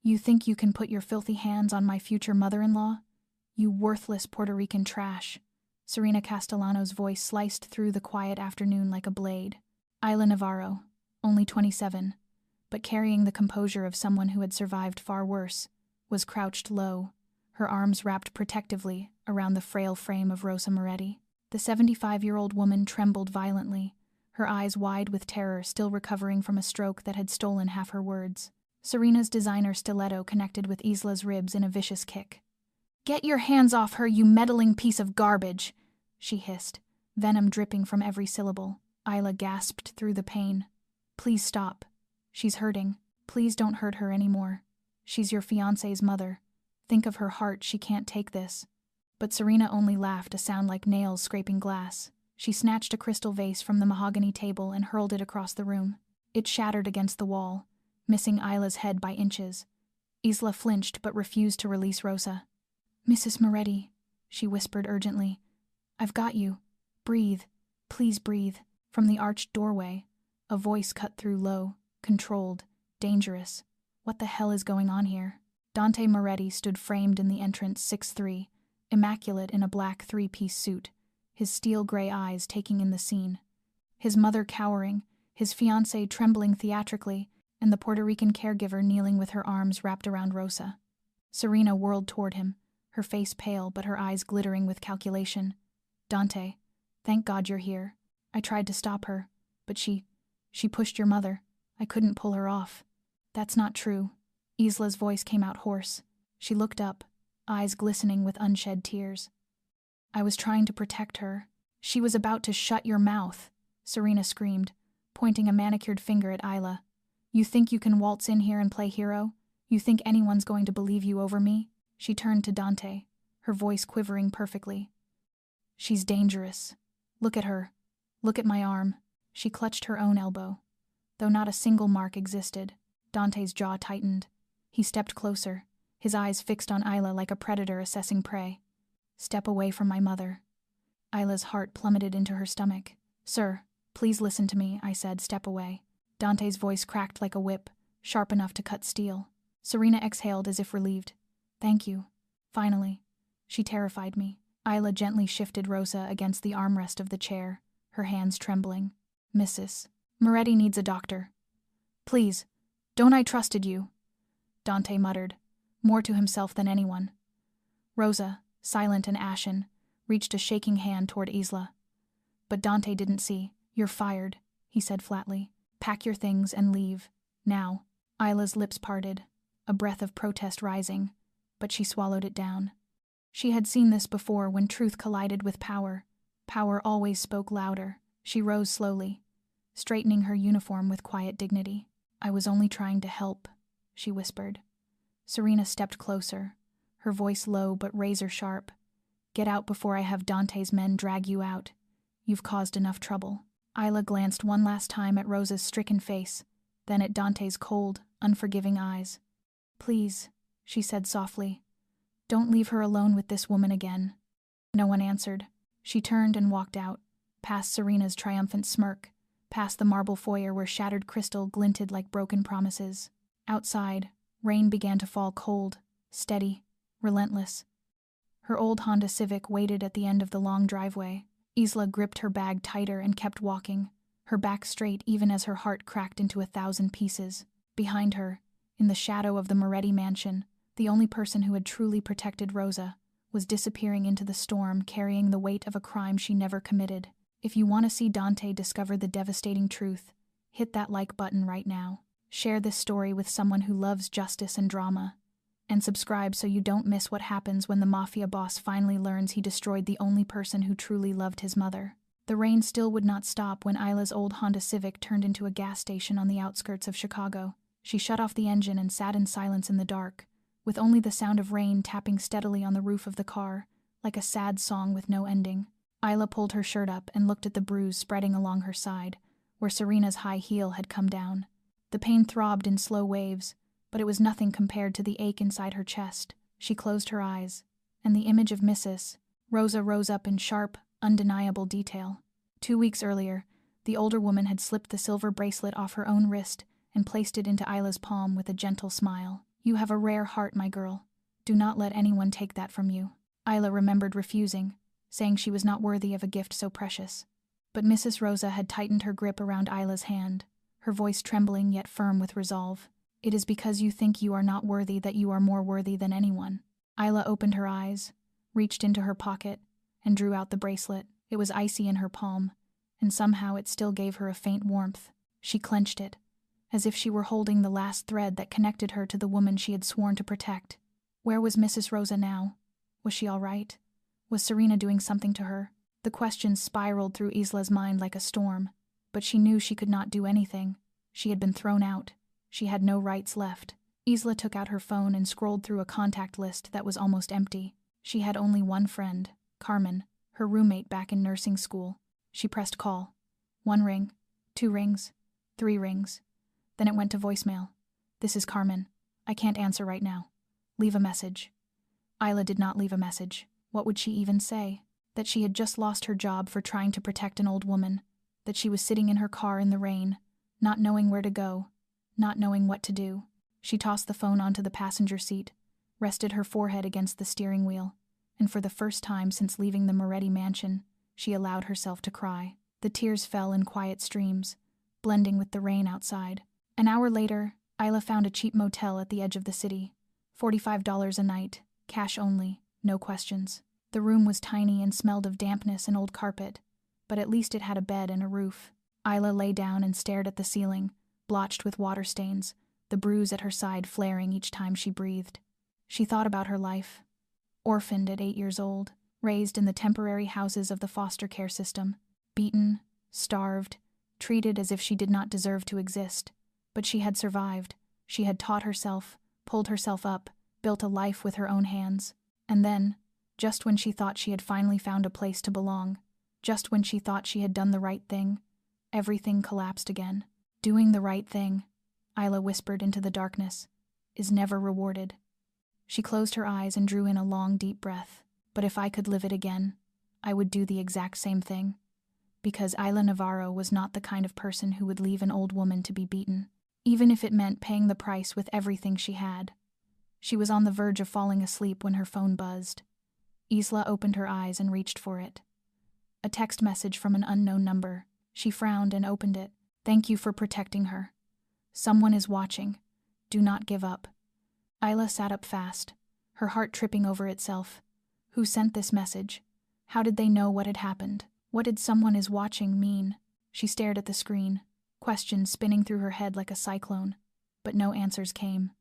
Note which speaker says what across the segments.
Speaker 1: You think you can put your filthy hands on my future mother-in-law? You worthless Puerto Rican trash. Serena Castellano's voice sliced through the quiet afternoon like a blade. Isla Navarro, only 27, but carrying the composure of someone who had survived far worse, was crouched low, her arms wrapped protectively around the frail frame of Rosa Moretti. The 75-year-old woman trembled violently, her eyes wide with terror, still recovering from a stroke that had stolen half her words. Serena's designer stiletto connected with Isla's ribs in a vicious kick. "Get your hands off her, you meddling piece of garbage!" she hissed, venom dripping from every syllable. Isla gasped through the pain. "Please stop. She's hurting. Please don't hurt her anymore. She's your fiancé's mother. Think of her heart, she can't take this." But Serena only laughed, a sound like nails scraping glass. She snatched a crystal vase from the mahogany table and hurled it across the room. It shattered against the wall, missing Isla's head by inches. Isla flinched but refused to release Rosa. "Mrs. Moretti," she whispered urgently. "I've got you. Breathe. Please breathe." From the arched doorway, a voice cut through, low, controlled, dangerous. What the hell is going on here? Dante Moretti stood framed in the entrance, 6'3", immaculate in a black three-piece suit, his steel-gray eyes taking in the scene. His mother cowering, his fiancé trembling theatrically, and the Puerto Rican caregiver kneeling with her arms wrapped around Rosa. Serena whirled toward him, her face pale but her eyes glittering with calculation. "Dante, thank God you're here. I tried to stop her, but she pushed your mother. I couldn't pull her off." "That's not true." Isla's voice came out hoarse. She looked up, eyes glistening with unshed tears. "I was trying to protect her." "She was about to shut your mouth," Serena screamed, pointing a manicured finger at Isla. "You think you can waltz in here and play hero? You think anyone's going to believe you over me?" She turned to Dante, her voice quivering perfectly. "She's dangerous. Look at her. Look at my arm." She clutched her own elbow. Though not a single mark existed, Dante's jaw tightened. He stepped closer, his eyes fixed on Isla like a predator assessing prey. "Step away from my mother." Isla's heart plummeted into her stomach. "Sir, please listen to me," I said. "Step away." Dante's voice cracked like a whip, sharp enough to cut steel. Serena exhaled as if relieved. "Thank you. Finally." She terrified me. Isla gently shifted Rosa against the armrest of the chair, her hands trembling. "Mrs. Moretti needs a doctor. Please, don't I trusted you?" Dante muttered, more to himself than anyone. Rosa, silent and ashen, reached a shaking hand toward Isla. But Dante didn't see. "You're fired," he said flatly. "Pack your things and leave. Now." Isla's lips parted, a breath of protest rising, but she swallowed it down. She had seen this before when truth collided with power. Power always spoke louder. She rose slowly, straightening her uniform with quiet dignity. "I was only trying to help," she whispered. Serena stepped closer, her voice low but razor-sharp. "Get out before I have Dante's men drag you out. You've caused enough trouble." Isla glanced one last time at Rosa's stricken face, then at Dante's cold, unforgiving eyes. "Please," she said softly, "don't leave her alone with this woman again." No one answered. She turned and walked out, past Serena's triumphant smirk, past the marble foyer where shattered crystal glinted like broken promises. Outside, rain began to fall, cold, steady, relentless. Her old Honda Civic waited at the end of the long driveway. Isla gripped her bag tighter and kept walking, her back straight even as her heart cracked into 1,000 pieces. Behind her, in the shadow of the Moretti mansion, the only person who had truly protected Rosa was disappearing into the storm, carrying the weight of a crime she never committed. If you want to see Dante discover the devastating truth, hit that like button right now. Share this story with someone who loves justice and drama. And subscribe so you don't miss what happens when the Mafia boss finally learns he destroyed the only person who truly loved his mother. The rain still would not stop when Isla's old Honda Civic turned into a gas station on the outskirts of Chicago. She shut off the engine and sat in silence in the dark, with only the sound of rain tapping steadily on the roof of the car, like a sad song with no ending. Isla pulled her shirt up and looked at the bruise spreading along her side, where Serena's high heel had come down. The pain throbbed in slow waves, but it was nothing compared to the ache inside her chest. She closed her eyes, and the image of Mrs. Rosa rose up in sharp, undeniable detail. 2 weeks earlier, the older woman had slipped the silver bracelet off her own wrist and placed it into Isla's palm with a gentle smile. You have a rare heart, my girl. Do not let anyone take that from you. Isla remembered refusing, saying she was not worthy of a gift so precious. But Mrs. Rosa had tightened her grip around Isla's hand, her voice trembling yet firm with resolve. It is because you think you are not worthy that you are more worthy than anyone. Isla opened her eyes, reached into her pocket, and drew out the bracelet. It was icy in her palm, and somehow it still gave her a faint warmth. She clenched it, as if she were holding the last thread that connected her to the woman she had sworn to protect. Where was Mrs. Rosa now? Was she all right? Was Serena doing something to her? The questions spiraled through Isla's mind like a storm, but she knew she could not do anything. She had been thrown out. She had no rights left. Isla took out her phone and scrolled through a contact list that was almost empty. She had only one friend, Carmen, her roommate back in nursing school. She pressed call. 1 ring, 2 rings, 3 rings. Then it went to voicemail. This is Carmen. I can't answer right now. Leave a message. Isla did not leave a message. What would she even say? That she had just lost her job for trying to protect an old woman. That she was sitting in her car in the rain, not knowing where to go, not knowing what to do. She tossed the phone onto the passenger seat, rested her forehead against the steering wheel, and for the first time since leaving the Moretti mansion, she allowed herself to cry. The tears fell in quiet streams, blending with the rain outside. An hour later, Isla found a cheap motel at the edge of the city. $45 a night, cash only, no questions. The room was tiny and smelled of dampness and old carpet, but at least it had a bed and a roof. Isla lay down and stared at the ceiling, blotched with water stains, the bruise at her side flaring each time she breathed. She thought about her life. Orphaned at 8 years old, raised in the temporary houses of the foster care system, beaten, starved, treated as if she did not deserve to exist. But she had survived. She had taught herself, pulled herself up, built a life with her own hands. And then, just when she thought she had finally found a place to belong, just when she thought she had done the right thing, everything collapsed again. Doing the right thing, Isla whispered into the darkness, is never rewarded. She closed her eyes and drew in a long, deep breath. But if I could live it again, I would do the exact same thing. Because Isla Navarro was not the kind of person who would leave an old woman to be beaten, even if it meant paying the price with everything she had. She was on the verge of falling asleep when her phone buzzed. Isla opened her eyes and reached for it. A text message from an unknown number. She frowned and opened it. Thank you for protecting her. Someone is watching. Do not give up. Isla sat up fast, her heart tripping over itself. Who sent this message? How did they know what had happened? What did someone is watching mean? She stared at the screen, questions spinning through her head like a cyclone. But no answers came.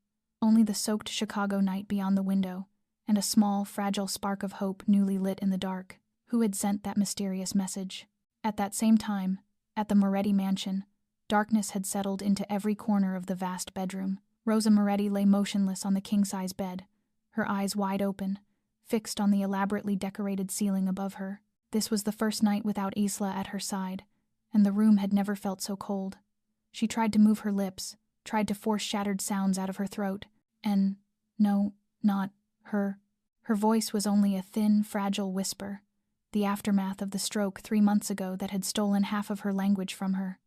Speaker 1: Only the soaked Chicago night beyond the window, and a small, fragile spark of hope newly lit in the dark. Who had sent that mysterious message? At that same time, at the Moretti mansion, darkness had settled into every corner of the vast bedroom. Rosa Moretti lay motionless on the king-size bed, her eyes wide open, fixed on the elaborately decorated ceiling above her. This was the first night without Isla at her side, and the room had never felt so cold. She tried to move her lips, tried to force shattered sounds out of her throat, and, no, not her. Her voice was only a thin, fragile whisper, the aftermath of the stroke 3 months ago that had stolen half of her language from her.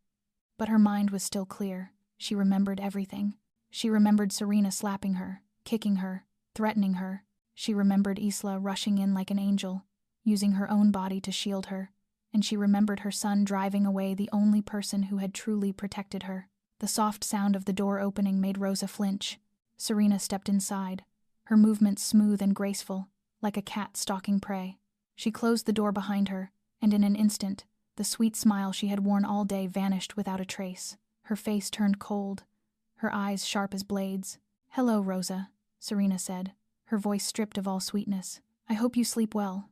Speaker 1: But her mind was still clear. She remembered everything. She remembered Serena slapping her, kicking her, threatening her. She remembered Isla rushing in like an angel, using her own body to shield her, and she remembered her son driving away the only person who had truly protected her. The soft sound of the door opening made Rosa flinch. Serena stepped inside, her movements smooth and graceful, like a cat stalking prey. She closed the door behind her, and in an instant, the sweet smile she had worn all day vanished without a trace. Her face turned cold, her eyes sharp as blades. "Hello, Rosa," Serena said, her voice stripped of all sweetness. "I hope you sleep well.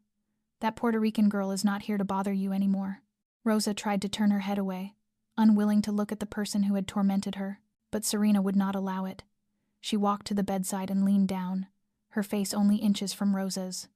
Speaker 1: That Puerto Rican girl is not here to bother you anymore." Rosa tried to turn her head away, unwilling to look at the person who had tormented her, but Serena would not allow it. She walked to the bedside and leaned down, her face only inches from Rosa's.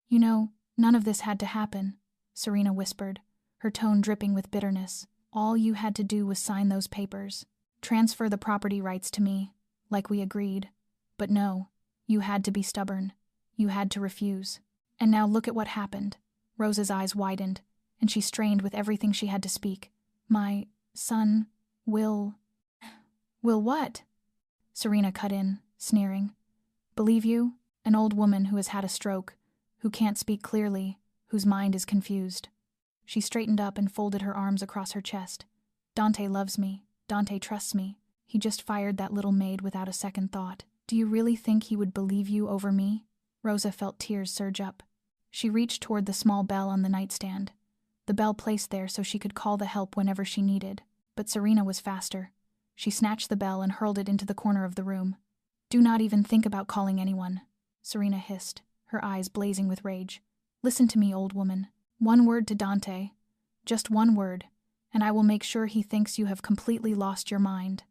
Speaker 1: "You know, none of this had to happen," Serena whispered, her tone dripping with bitterness. "All you had to do was sign those papers. Transfer the property rights to me, like we agreed. But no, you had to be stubborn. You had to refuse. And now look at what happened." Rosa's eyes widened, and she strained with everything she had to speak. "My son will..." "Will what?" Serena cut in, sneering. Believe you? An old woman who has had a stroke, who can't speak clearly, whose mind is confused. She straightened up and folded her arms across her chest. Dante loves me. Dante trusts me. He just fired that little maid without a second thought. Do you really think he would believe you over me? Rosa felt tears surge up. She reached toward the small bell on the nightstand. The bell placed there so she could call the help whenever she needed. But Serena was faster. She snatched the bell and hurled it into the corner of the room. Do not even think about calling anyone, Serena hissed, her eyes blazing with rage. Listen to me, old woman. One word to Dante. Just one word, and I will make sure he thinks you have completely lost your mind.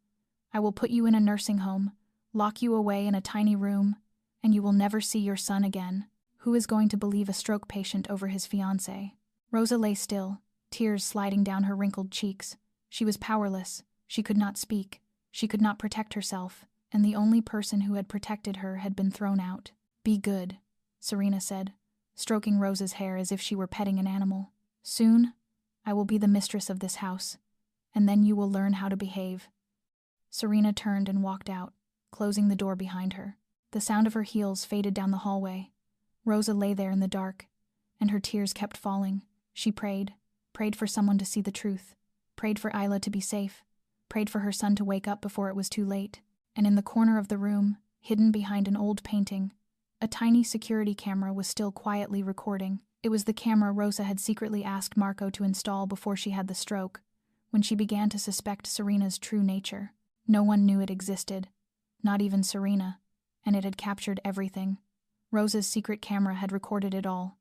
Speaker 1: I will put you in a nursing home, lock you away in a tiny room, and you will never see your son again. Who is going to believe a stroke patient over his fiancé? Rosa lay still, tears sliding down her wrinkled cheeks. She was powerless. She could not speak. She could not protect herself, and the only person who had protected her had been thrown out. Be good, Serena said, stroking Rosa's hair as if she were petting an animal. Soon, I will be the mistress of this house, and then you will learn how to behave. Serena turned and walked out, closing the door behind her. The sound of her heels faded down the hallway. Rosa lay there in the dark, and her tears kept falling. She prayed for someone to see the truth, prayed for Isla to be safe, prayed for her son to wake up before it was too late. And in the corner of the room, hidden behind an old painting, a tiny security camera was still quietly recording. It was the camera Rosa had secretly asked Marco to install before she had the stroke, when she began to suspect Serena's true nature. No one knew it existed, not even Serena, and it had captured everything. Rosa's secret camera had recorded it all,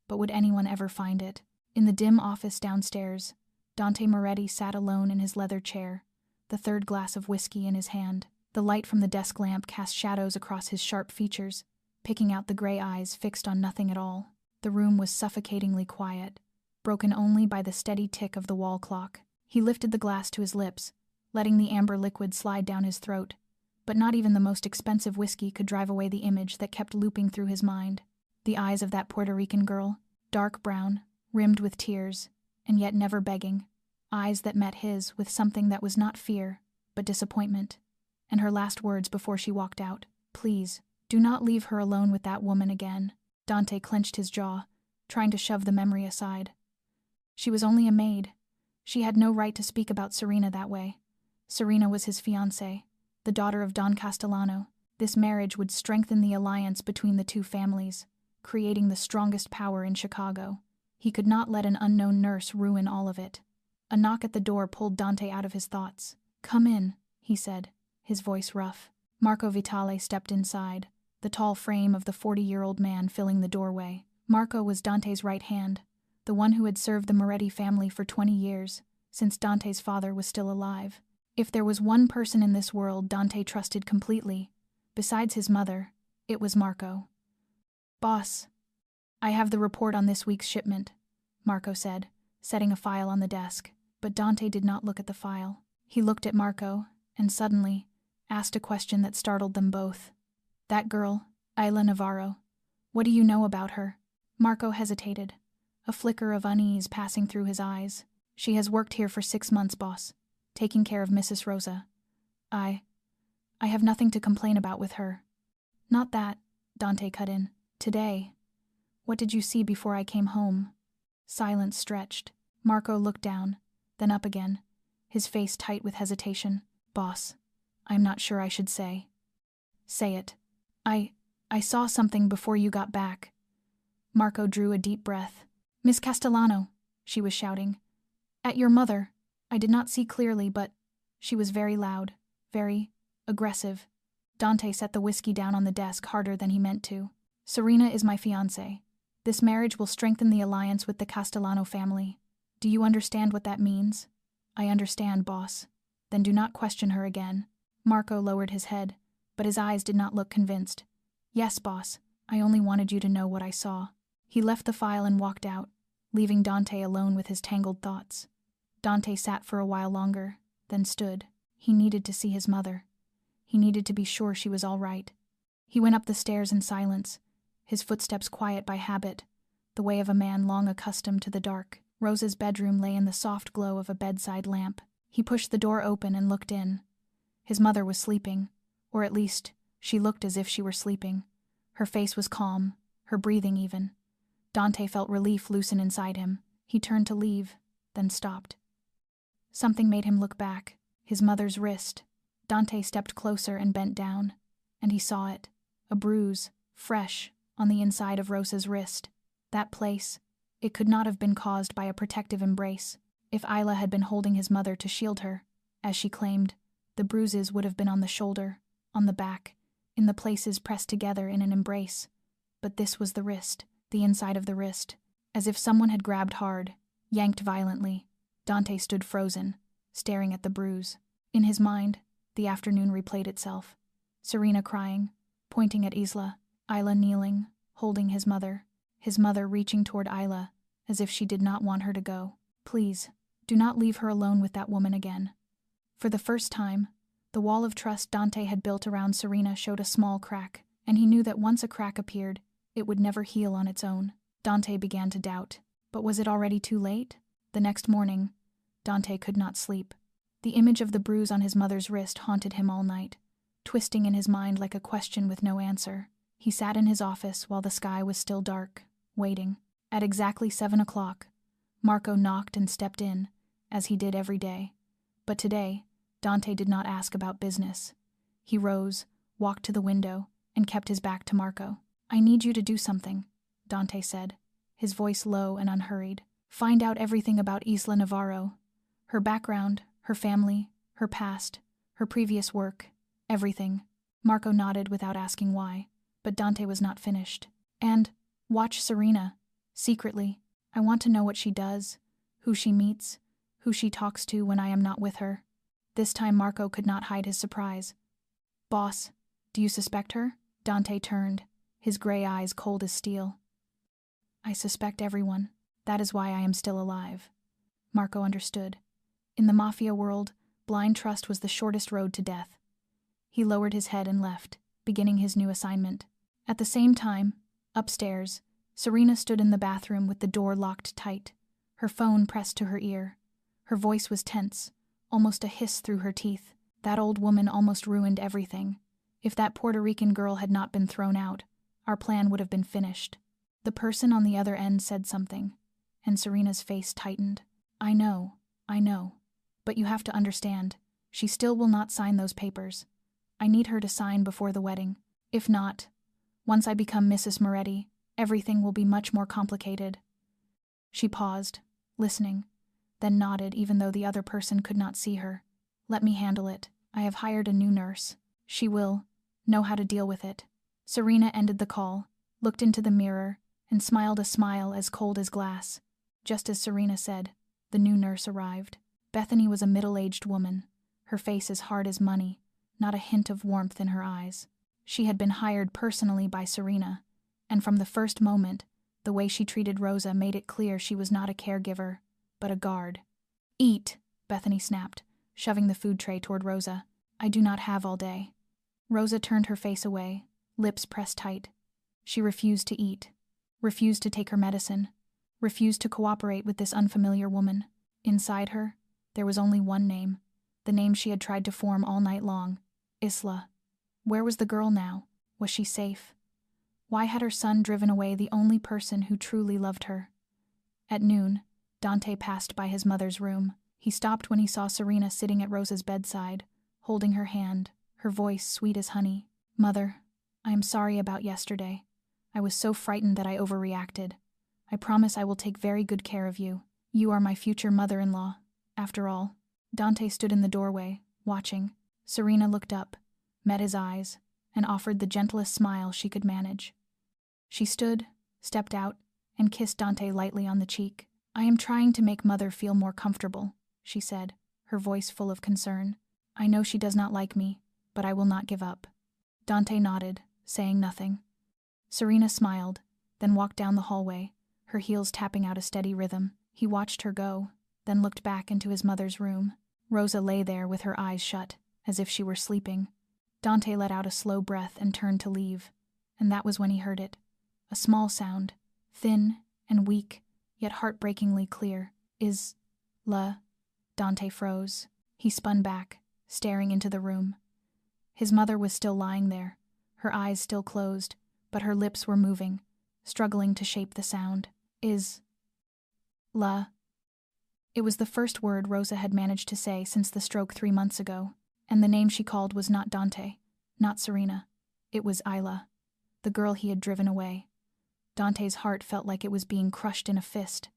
Speaker 1: but would anyone ever find it? In the dim office downstairs, Dante Moretti sat alone in his leather chair, the third glass of whiskey in his hand. The light from the desk lamp cast shadows across his sharp features, picking out the gray eyes fixed on nothing at all. The room was suffocatingly quiet, broken only by the steady tick of the wall clock. He lifted the glass to his lips, letting the amber liquid slide down his throat, but not even the most expensive whiskey could drive away the image that kept looping through his mind. The eyes of that Puerto Rican girl, dark brown, rimmed with tears, and yet never begging. Eyes that met his with something that was not fear, but disappointment. And her last words before she walked out, "Please, do not leave her alone with that woman again." Dante clenched his jaw, trying to shove the memory aside. She was only a maid. She had no right to speak about Serena that way. Serena was his fiancée, the daughter of Don Castellano. This marriage would strengthen the alliance between the two families, creating the strongest power in Chicago. He could not let an unknown nurse ruin all of it. A knock at the door pulled Dante out of his thoughts. "Come in," he said, his voice rough. Marco Vitale stepped inside, the tall frame of the 40-year-old man filling the doorway. Marco was Dante's right hand, the one who had served the Moretti family for 20 years, since Dante's father was still alive. If there was one person in this world Dante trusted completely, besides his mother, it was Marco. "Boss, I have the report on this week's shipment," Marco said, setting a file on the desk. But Dante did not look at the file. He looked at Marco, and suddenly asked a question that startled them both. "That girl, Isla Navarro, what do you know about her?" Marco hesitated, a flicker of unease passing through his eyes. "She has worked here for 6 months, boss, taking care of Mrs. Rosa. I have nothing to complain about with her." "Not that," Dante cut in. "Today, what did you see before I came home?" Silence stretched. Marco looked down, then up again, his face tight with hesitation. "Boss, I'm not sure I should say." "Say it." I saw something before you got back." Marco drew a deep breath. "Miss Castellano," she was shouting. "At your mother. I did not see clearly, but she was very loud, very aggressive." Dante set the whiskey down on the desk harder than he meant to. "Serena is my fiancée. This marriage will strengthen the alliance with the Castellano family. Do you understand what that means?" "I understand, boss." "Then do not question her again." Marco lowered his head, but his eyes did not look convinced. "Yes, boss. I only wanted you to know what I saw." He left the file and walked out, leaving Dante alone with his tangled thoughts. Dante sat for a while longer, then stood. He needed to see his mother. He needed to be sure she was all right. He went up the stairs in silence, his footsteps quiet by habit, the way of a man long accustomed to the dark. Rosa's bedroom lay in the soft glow of a bedside lamp. He pushed the door open and looked in. His mother was sleeping, or at least, She looked as if she were sleeping. Her face was calm, her breathing even. Dante felt relief loosen inside him. He turned to leave, then stopped. Something made him look back. His mother's wrist. Dante stepped closer and bent down, and he saw it. A bruise, fresh, on the inside of Rosa's wrist. That place. It could not have been caused by a protective embrace. If Isla had been holding his mother to shield her, as she claimed, the bruises would have been on the shoulder, on the back, in the places pressed together in an embrace. But this was the wrist, the inside of the wrist. As if someone had grabbed hard, yanked violently. Dante stood frozen, staring at the bruise. In his mind, the afternoon replayed itself. Serena crying, pointing at Isla kneeling, holding his mother reaching toward Isla, as if she did not want her to go. Please, do not leave her alone with that woman again. For the first time, the wall of trust Dante had built around Serena showed a small crack, and he knew that once a crack appeared, it would never heal on its own. Dante began to doubt. But was it already too late? The next morning, Dante could not sleep. The image of the bruise on his mother's wrist haunted him all night, twisting in his mind like a question with no answer. He sat in his office while the sky was still dark, waiting. At exactly 7 o'clock, Marco knocked and stepped in, as he did every day. But today, Dante did not ask about business. He rose, walked to the window, and kept his back to Marco. "I need you to do something," Dante said, his voice low and unhurried. "Find out everything about Isla Navarro. Her background, her family, her past, her previous work, everything." Marco nodded without asking why, but Dante was not finished. "And watch Serena, secretly. I want to know what she does, who she meets, who she talks to when I am not with her." This time Marco could not hide his surprise. "Boss, do you suspect her?" Dante turned, his gray eyes cold as steel. "I suspect everyone. That is why I am still alive." Marco understood. In the Mafia world, blind trust was the shortest road to death. He lowered his head and left, beginning his new assignment. At the same time, upstairs, Serena stood in the bathroom with the door locked tight, her phone pressed to her ear. Her voice was tense, almost a hiss through her teeth. That old woman almost ruined everything. If that Puerto Rican girl had not been thrown out, our plan would have been finished. The person on the other end said something, and Serena's face tightened. I know, but you have to understand, she still will not sign those papers. I need her to sign before the wedding. If not, once I become Mrs. Moretti, everything will be much more complicated." She paused, listening, then nodded even though the other person could not see her. "Let me handle it. I have hired a new nurse. She will know how to deal with it." Serena ended the call, looked into the mirror, and smiled a smile as cold as glass. Just as Serena said, the new nurse arrived. Bethany was a middle-aged woman, her face as hard as money, not a hint of warmth in her eyes. She had been hired personally by Serena, and from the first moment, the way she treated Rosa made it clear she was not a caregiver, but a guard. "Eat," Bethany snapped, shoving the food tray toward Rosa. "I do not have all day." Rosa turned her face away, lips pressed tight. She refused to eat, refused to take her medicine, refused to cooperate with this unfamiliar woman. Inside her, there was only one name, the name she had tried to form all night long, Isla. Where was the girl now? Was she safe? Why had her son driven away the only person who truly loved her? At noon, Dante passed by his mother's room. He stopped when he saw Serena sitting at Rosa's bedside, holding her hand, her voice sweet as honey. "Mother, I am sorry about yesterday. I was so frightened that I overreacted. I promise I will take very good care of you. You are my future mother-in-law, after all." Dante stood in the doorway, watching. Serena looked up, met his eyes, and offered the gentlest smile she could manage. She stood, stepped out, and kissed Dante lightly on the cheek. "I am trying to make Mother feel more comfortable," she said, her voice full of concern. "I know she does not like me, but I will not give up." Dante nodded, saying nothing. Serena smiled, then walked down the hallway, her heels tapping out a steady rhythm. He watched her go, then looked back into his mother's room. Rosa lay there with her eyes shut, as if she were sleeping. Dante let out a slow breath and turned to leave, and that was when he heard it. A small sound, thin and weak, yet heartbreakingly clear. "Is-la." Dante froze. He spun back, staring into the room. His mother was still lying there, her eyes still closed, but her lips were moving, struggling to shape the sound. La. It was the first word Rosa had managed to say since the stroke 3 months ago, and the name she called was not Dante, not Serena. It was Isla, the girl he had driven away. Dante's heart felt like it was being crushed in a fist.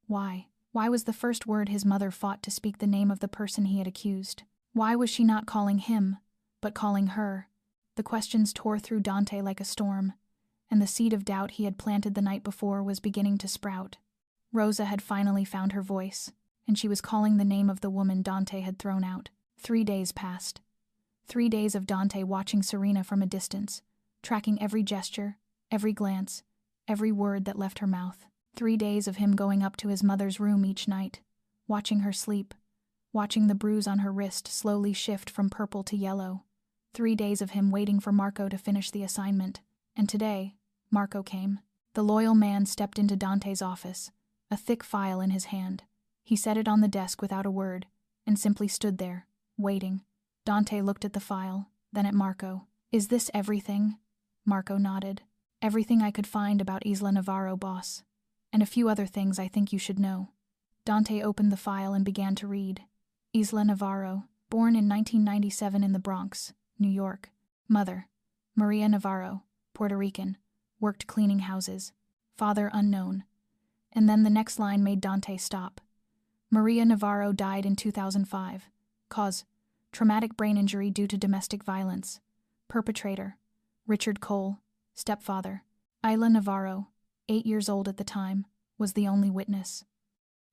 Speaker 1: Why? Why was the first word his mother fought to speak the name of the person he had accused? Why was she not calling him, but calling her? The questions tore through Dante like a storm, and the seed of doubt he had planted the night before was beginning to sprout. Rosa had finally found her voice, and she was calling the name of the woman Dante had thrown out. 3 days passed. 3 days of Dante watching Serena from a distance, tracking every gesture, every glance, every word that left her mouth. 3 days of him going up to his mother's room each night, watching her sleep, watching the bruise on her wrist slowly shift from purple to yellow. 3 days of him waiting for Marco to finish the assignment. And today, Marco came. The loyal man stepped into Dante's office, a thick file in his hand. He set it on the desk without a word, and simply stood there, waiting. Dante looked at the file, then at Marco. "Is this everything?" Marco nodded. "Everything I could find about Isla Navarro, boss. And a few other things I think you should know." Dante opened the file and began to read. Isla Navarro, born in 1997 in the Bronx, New York. Mother, Maria Navarro, Puerto Rican, worked cleaning houses. Father unknown. And then the next line made Dante stop. Maria Navarro died in 2005. Cause, traumatic brain injury due to domestic violence. Perpetrator, Richard Cole, stepfather. Isla Navarro, 8 years old at the time, was the only witness.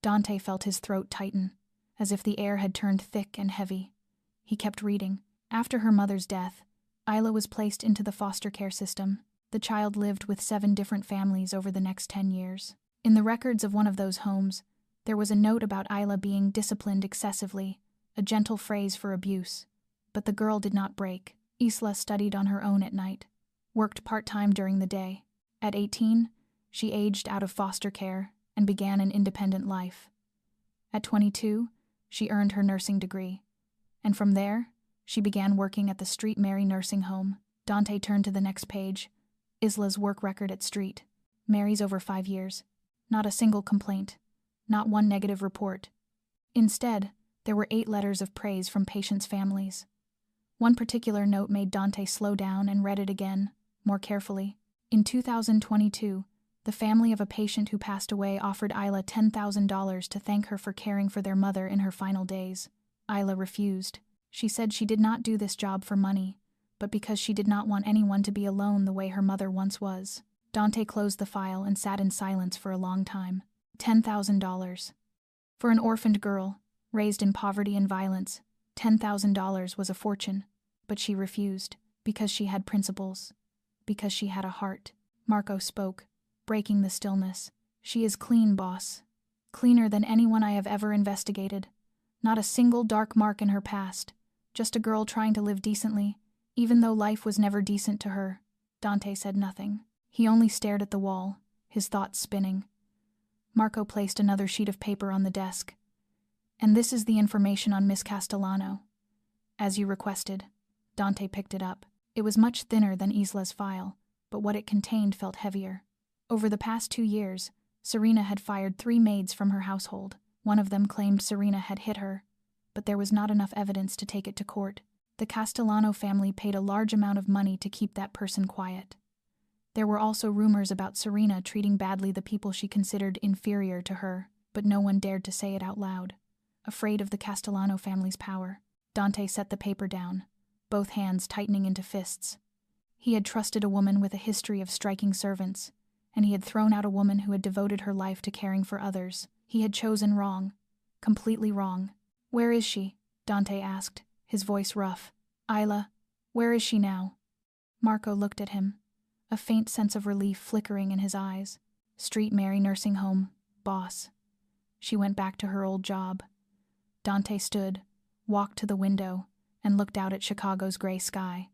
Speaker 1: Dante felt his throat tighten, as if the air had turned thick and heavy. He kept reading. After her mother's death, Isla was placed into the foster care system. The child lived with 7 different families over the next 10 years. In the records of one of those homes, there was a note about Isla being disciplined excessively, a gentle phrase for abuse. But the girl did not break. Isla studied on her own at night, worked part-time during the day. At 18, she aged out of foster care and began an independent life. At 22, she earned her nursing degree. And from there, she began working at the Street Mary nursing home. Dante turned to the next page. Isla's work record at Street Mary's over 5 years. Not a single complaint. Not one negative report. Instead, there were 8 letters of praise from patients' families. One particular note made Dante slow down and read it again, more carefully. In 2022, the family of a patient who passed away offered Isla $10,000 to thank her for caring for their mother in her final days. Isla refused. She said she did not do this job for money, but because she did not want anyone to be alone the way her mother once was. Dante closed the file and sat in silence for a long time. $10,000. For an orphaned girl, raised in poverty and violence, $10,000 was a fortune, but she refused, because she had principles, because she had a heart. Marco spoke, breaking the stillness. "She is clean, boss. Cleaner than anyone I have ever investigated. Not a single dark mark in her past. Just a girl trying to live decently, even though life was never decent to her." Dante said nothing. He only stared at the wall, his thoughts spinning. Marco placed another sheet of paper on the desk. "And this is the information on Miss Castellano. As you requested." Dante picked it up. It was much thinner than Isla's file, but what it contained felt heavier. Over the past 2 years, Serena had fired 3 maids from her household. One of them claimed Serena had hit her, but there was not enough evidence to take it to court. The Castellano family paid a large amount of money to keep that person quiet. There were also rumors about Serena treating badly the people she considered inferior to her, but no one dared to say it out loud, afraid of the Castellano family's power. Dante set the paper down, both hands tightening into fists. He had trusted a woman with a history of striking servants, and he had thrown out a woman who had devoted her life to caring for others. He had chosen wrong, completely wrong. "Where is she?" Dante asked, his voice rough. "Isla, where is she now?" Marco looked at him, a faint sense of relief flickering in his eyes. "Street Mary nursing home, boss. She went back to her old job." Dante stood, walked to the window, and looked out at Chicago's gray sky.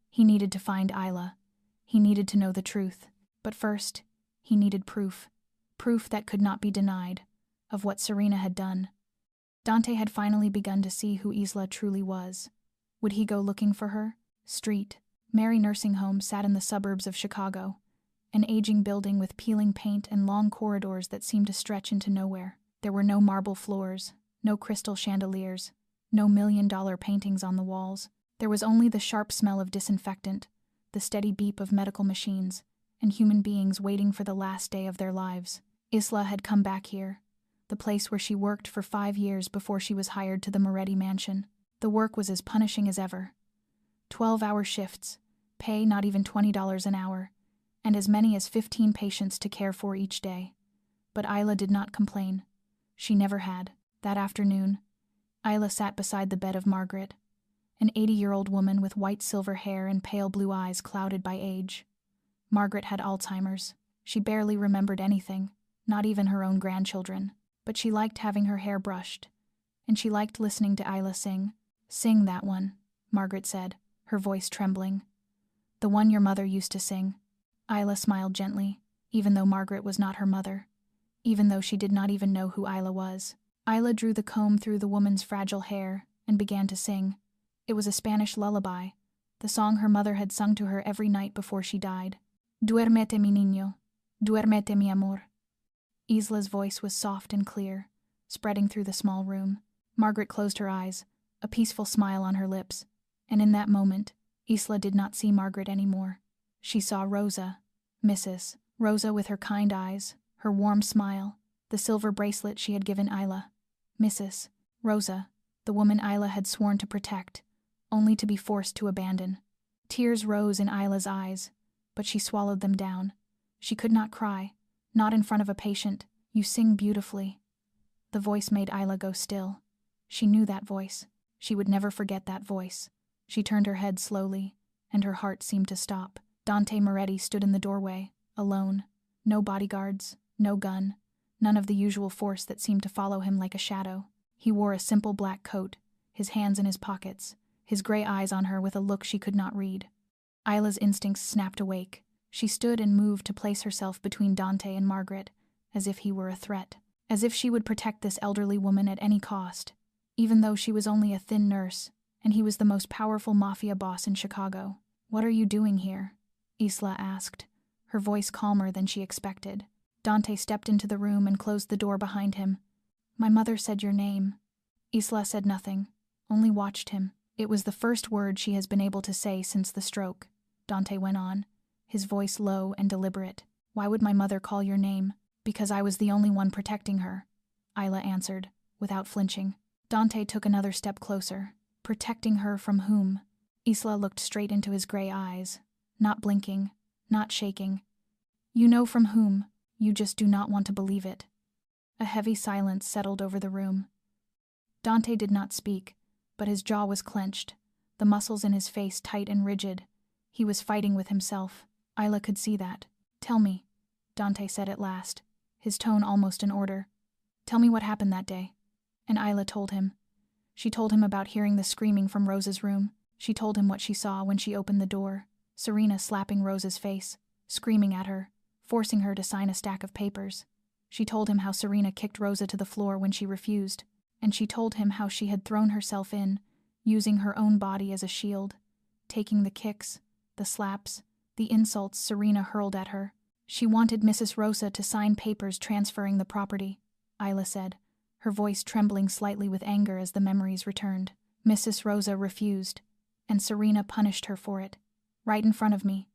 Speaker 1: He needed to find Isla. He needed to know the truth. But first, he needed proof. Proof that could not be denied, of what Serena had done. Dante had finally begun to see who Isla truly was. Would he go looking for her? Street Mary Nursing Home sat in the suburbs of Chicago, an aging building with peeling paint and long corridors that seemed to stretch into nowhere. There were no marble floors, no crystal chandeliers, no million-dollar paintings on the walls. There was only the sharp smell of disinfectant, the steady beep of medical machines, and human beings waiting for the last day of their lives. Isla had come back here, the place where she worked for 5 years before she was hired to the Moretti mansion. The work was as punishing as ever. 12-hour shifts, pay not even $20 an hour, and as many as 15 patients to care for each day. But Isla did not complain. She never had. That afternoon, Isla sat beside the bed of Margaret, an 80-year-old woman with white silver hair and pale blue eyes clouded by age. Margaret had Alzheimer's. She barely remembered anything, not even her own grandchildren, but she liked having her hair brushed, and she liked listening to Isla sing. "Sing that one," Margaret said, her voice trembling. "The one your mother used to sing." Isla smiled gently, even though Margaret was not her mother, even though she did not even know who Isla was. Isla drew the comb through the woman's fragile hair and began to sing. It was a Spanish lullaby, the song her mother had sung to her every night before she died. "Duérmete mi niño, duérmete mi amor." Isla's voice was soft and clear, spreading through the small room. Margaret closed her eyes, a peaceful smile on her lips, and in that moment, Isla did not see Margaret anymore. She saw Rosa, Mrs. Rosa with her kind eyes, her warm smile, the silver bracelet she had given Isla. Mrs. Rosa, the woman Isla had sworn to protect, only to be forced to abandon. Tears rose in Isla's eyes, but she swallowed them down. She could not cry, not in front of a patient. "You sing beautifully." The voice made Isla go still. She knew that voice. She would never forget that voice. She turned her head slowly, and her heart seemed to stop. Dante Moretti stood in the doorway, alone. No bodyguards, no gun, none of the usual force that seemed to follow him like a shadow. He wore a simple black coat, his hands in his pockets, his gray eyes on her with a look she could not read. Isla's instincts snapped awake. She stood and moved to place herself between Dante and Margaret, as if he were a threat, as if she would protect this elderly woman at any cost, even though she was only a thin nurse, and he was the most powerful Mafia boss in Chicago. "What are you doing here?" Isla asked, her voice calmer than she expected. Dante stepped into the room and closed the door behind him. "My mother said your name." Isla said nothing, only watched him. "It was the first word she has been able to say since the stroke," Dante went on, his voice low and deliberate. "Why would my mother call your name?" "Because I was the only one protecting her," Isla answered, without flinching. Dante took another step closer. "Protecting her from whom?" Isla looked straight into his gray eyes, not blinking, not shaking. "You know from whom. You just do not want to believe it." A heavy silence settled over the room. Dante did not speak, but his jaw was clenched, the muscles in his face tight and rigid. He was fighting with himself. Isla could see that. "Tell me," Dante said at last, his tone almost an order. "Tell me what happened that day." And Isla told him. She told him about hearing the screaming from Rosa's room. She told him what she saw when she opened the door. Serena slapping Rosa's face, screaming at her, forcing her to sign a stack of papers. She told him how Serena kicked Rosa to the floor when she refused, and she told him how she had thrown herself in, using her own body as a shield, taking the kicks, the slaps, the insults Serena hurled at her. She wanted Mrs. Rosa to sign papers transferring the property, Isla said, her voice trembling slightly with anger as the memories returned. Mrs. Rosa refused, and Serena punished her for it, right in front of me.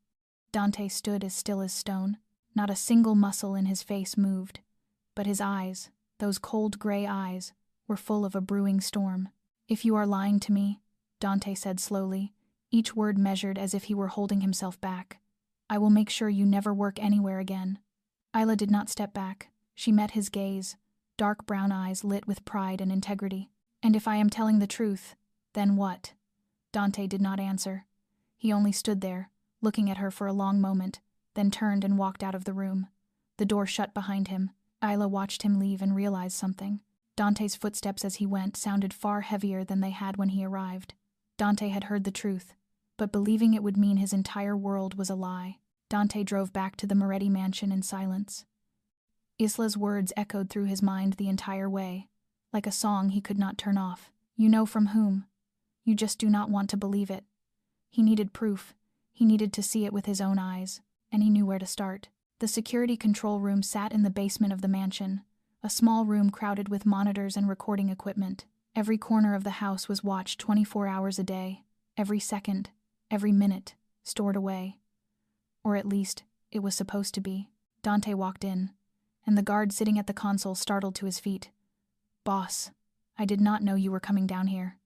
Speaker 1: Dante stood as still as stone. Not a single muscle in his face moved, but his eyes, those cold gray eyes, were full of a brewing storm. "If you are lying to me," Dante said slowly, each word measured as if he were holding himself back, "I will make sure you never work anywhere again." Isla did not step back. She met his gaze, dark brown eyes lit with pride and integrity. "And if I am telling the truth, then what?" Dante did not answer. He only stood there, looking at her for a long moment, then turned and walked out of the room. The door shut behind him. Isla watched him leave and realized something. Dante's footsteps as he went sounded far heavier than they had when he arrived. Dante had heard the truth, but believing it would mean his entire world was a lie. Dante drove back to the Moretti mansion in silence. Isla's words echoed through his mind the entire way, like a song he could not turn off. "You know from whom. You just do not want to believe it." He needed proof. He needed to see it with his own eyes, and he knew where to start. The security control room sat in the basement of the mansion, a small room crowded with monitors and recording equipment. Every corner of the house was watched 24 hours a day, every second, every minute, stored away. Or at least, it was supposed to be. Dante walked in, and the guard sitting at the console startled to his feet. "Boss, I did not know you were coming down here."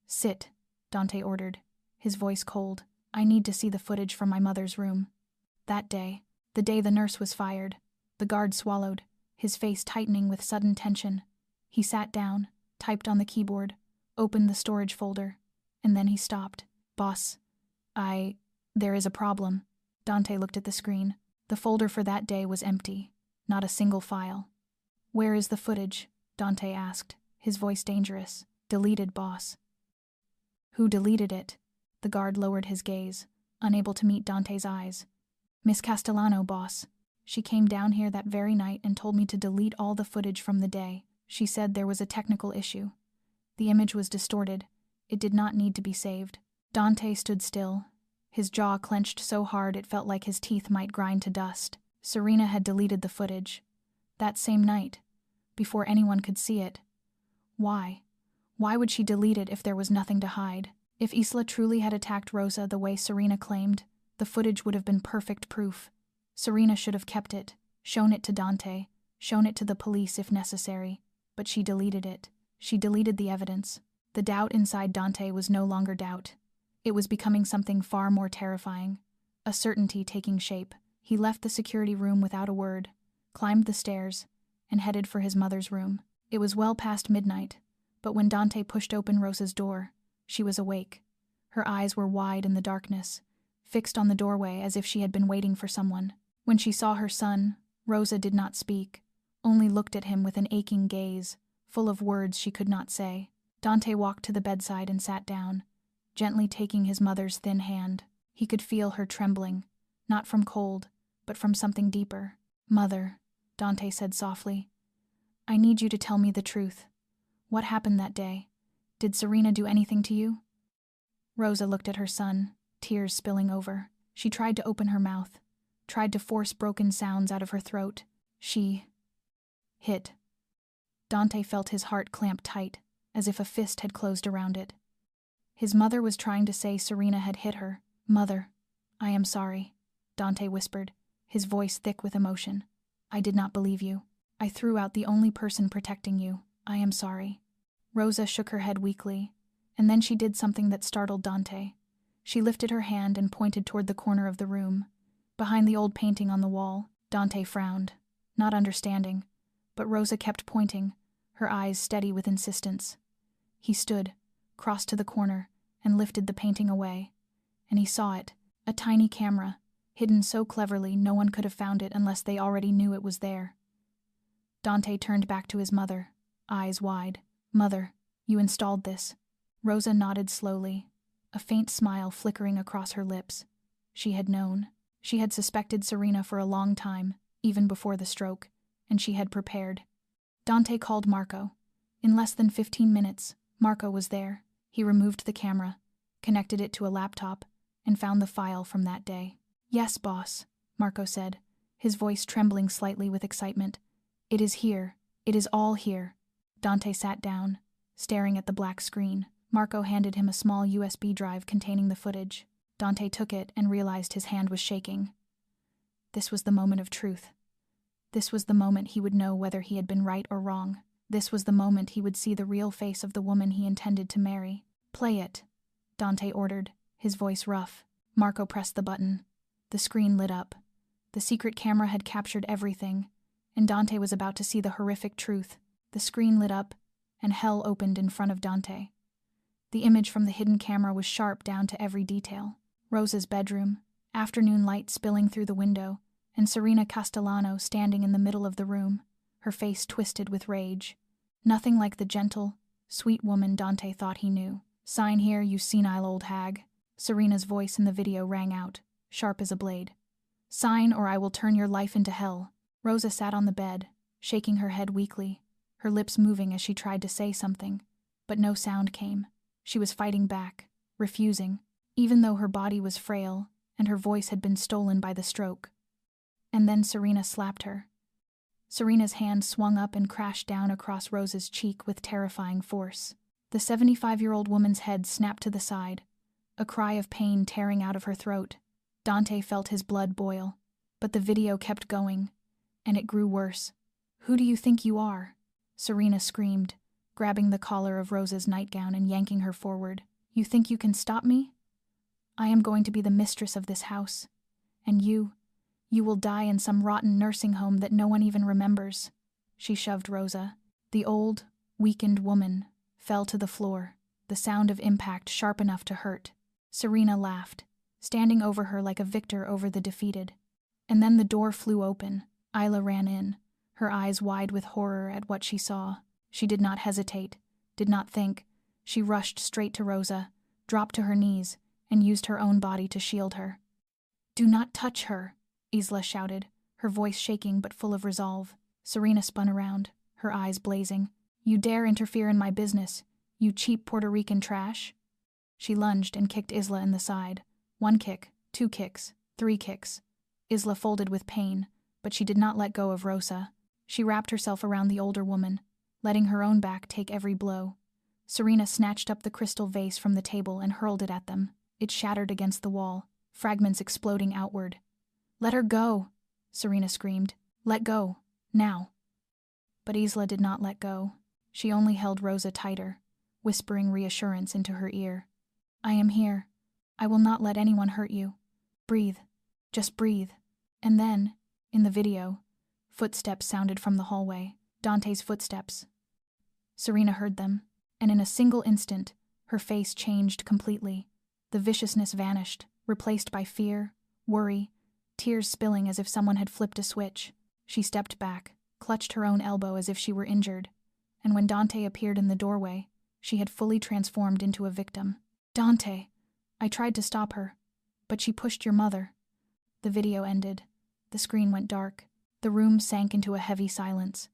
Speaker 1: "Sit," Dante ordered, his voice cold. "I need to see the footage from my mother's room." That day, the day the nurse was fired, the guard swallowed, his face tightening with sudden tension. He sat down, typed on the keyboard, opened the storage folder, and then he stopped. "Boss, there is a problem." Dante looked at the screen. The folder for that day was empty, not a single file. "Where is the footage?" Dante asked, his voice dangerous. "Deleted, boss." "Who deleted it?" The guard lowered his gaze, unable to meet Dante's eyes. "Miss Castellano, boss. She came down here that very night and told me to delete all the footage from the day. She said there was a technical issue. The image was distorted. It did not need to be saved." Dante stood still, his jaw clenched so hard it felt like his teeth might grind to dust. Serena had deleted the footage. That same night, before anyone could see it. Why? Why would she delete it if there was nothing to hide? If Isla truly had attacked Rosa the way Serena claimed, the footage would have been perfect proof. Serena should have kept it, shown it to Dante, shown it to the police if necessary. But she deleted it. She deleted the evidence. The doubt inside Dante was no longer doubt. It was becoming something far more terrifying, a certainty taking shape. He left the security room without a word, climbed the stairs, and headed for his mother's room. It was well past midnight, but when Dante pushed open Rosa's door, she was awake. Her eyes were wide in the darkness, fixed on the doorway as if she had been waiting for someone. When she saw her son, Rosa did not speak, only looked at him with an aching gaze, full of words she could not say. Dante walked to the bedside and sat down, gently taking his mother's thin hand. He could feel her trembling, not from cold, but from something deeper. "Mother," Dante said softly, "I need you to tell me the truth. What happened that day? Did Serena do anything to you?" Rosa looked at her son, tears spilling over. She tried to open her mouth, tried to force broken sounds out of her throat. "She hit." Dante felt his heart clamp tight, as if a fist had closed around it. His mother was trying to say Serena had hit her. "Mother, I am sorry," Dante whispered, his voice thick with emotion. "I did not believe you. I threw out the only person protecting you. I am sorry." Rosa shook her head weakly, and then she did something that startled Dante. She lifted her hand and pointed toward the corner of the room, behind the old painting on the wall. Dante frowned, not understanding, but Rosa kept pointing, her eyes steady with insistence. He stood, crossed to the corner, and lifted the painting away. And he saw it, a tiny camera, hidden so cleverly no one could have found it unless they already knew it was there. Dante turned back to his mother, eyes wide. "Mother, you installed this." Rosa nodded slowly, a faint smile flickering across her lips. She had known. She had suspected Serena for a long time, even before the stroke, and she had prepared. Dante called Marco. In less than 15 minutes, Marco was there. He removed the camera, connected it to a laptop, and found the file from that day. "Yes, boss," Marco said, his voice trembling slightly with excitement. "It is here. It is all here." Dante sat down, staring at the black screen. Marco handed him a small USB drive containing the footage. Dante took it and realized his hand was shaking. This was the moment of truth. This was the moment he would know whether he had been right or wrong. This was the moment he would see the real face of the woman he intended to marry. "Play it," Dante ordered, his voice rough. Marco pressed the button. The screen lit up. The secret camera had captured everything, and Dante was about to see the horrific truth. The screen lit up, and hell opened in front of Dante. The image from the hidden camera was sharp down to every detail. Rosa's bedroom, afternoon light spilling through the window, and Serena Castellano standing in the middle of the room, her face twisted with rage. Nothing like the gentle, sweet woman Dante thought he knew. "Sign here, you senile old hag." Serena's voice in the video rang out, sharp as a blade. "Sign, or I will turn your life into hell." Rosa sat on the bed, shaking her head weakly, her lips moving as she tried to say something, but no sound came. She was fighting back, refusing. Even though her body was frail, and her voice had been stolen by the stroke. And then Serena slapped her. Serena's hand swung up and crashed down across Rosa's cheek with terrifying force. The 75-year-old woman's head snapped to the side, a cry of pain tearing out of her throat. Dante felt his blood boil, but the video kept going, and it grew worse. "Who do you think you are?" Serena screamed, grabbing the collar of Rosa's nightgown and yanking her forward. "You think you can stop me? I am going to be the mistress of this house, and you will die in some rotten nursing home that no one even remembers." She shoved Rosa. The old, weakened woman fell to the floor, the sound of impact sharp enough to hurt. Serena laughed, standing over her like a victor over the defeated. And then the door flew open. Isla ran in, her eyes wide with horror at what she saw. She did not hesitate, did not think. She rushed straight to Rosa, dropped to her knees, and used her own body to shield her. "Do not touch her," Isla shouted, her voice shaking but full of resolve. Serena spun around, her eyes blazing. "You dare interfere in my business, you cheap Puerto Rican trash?" She lunged and kicked Isla in the side. 1 kick, 2 kicks, 3 kicks. Isla folded with pain, but she did not let go of Rosa. She wrapped herself around the older woman, letting her own back take every blow. Serena snatched up the crystal vase from the table and hurled it at them. It shattered against the wall, fragments exploding outward. "Let her go," Serena screamed. "Let go, now." But Isla did not let go. She only held Rosa tighter, whispering reassurance into her ear. "I am here. I will not let anyone hurt you. Breathe. Just breathe." And then, in the video, footsteps sounded from the hallway. Dante's footsteps. Serena heard them, and in a single instant, her face changed completely. The viciousness vanished, replaced by fear, worry, tears spilling as if someone had flipped a switch. She stepped back, clutched her own elbow as if she were injured, and when Dante appeared in the doorway, she had fully transformed into a victim. "Dante, I tried to stop her, but she pushed your mother." The video ended. The screen went dark. The room sank into a heavy silence.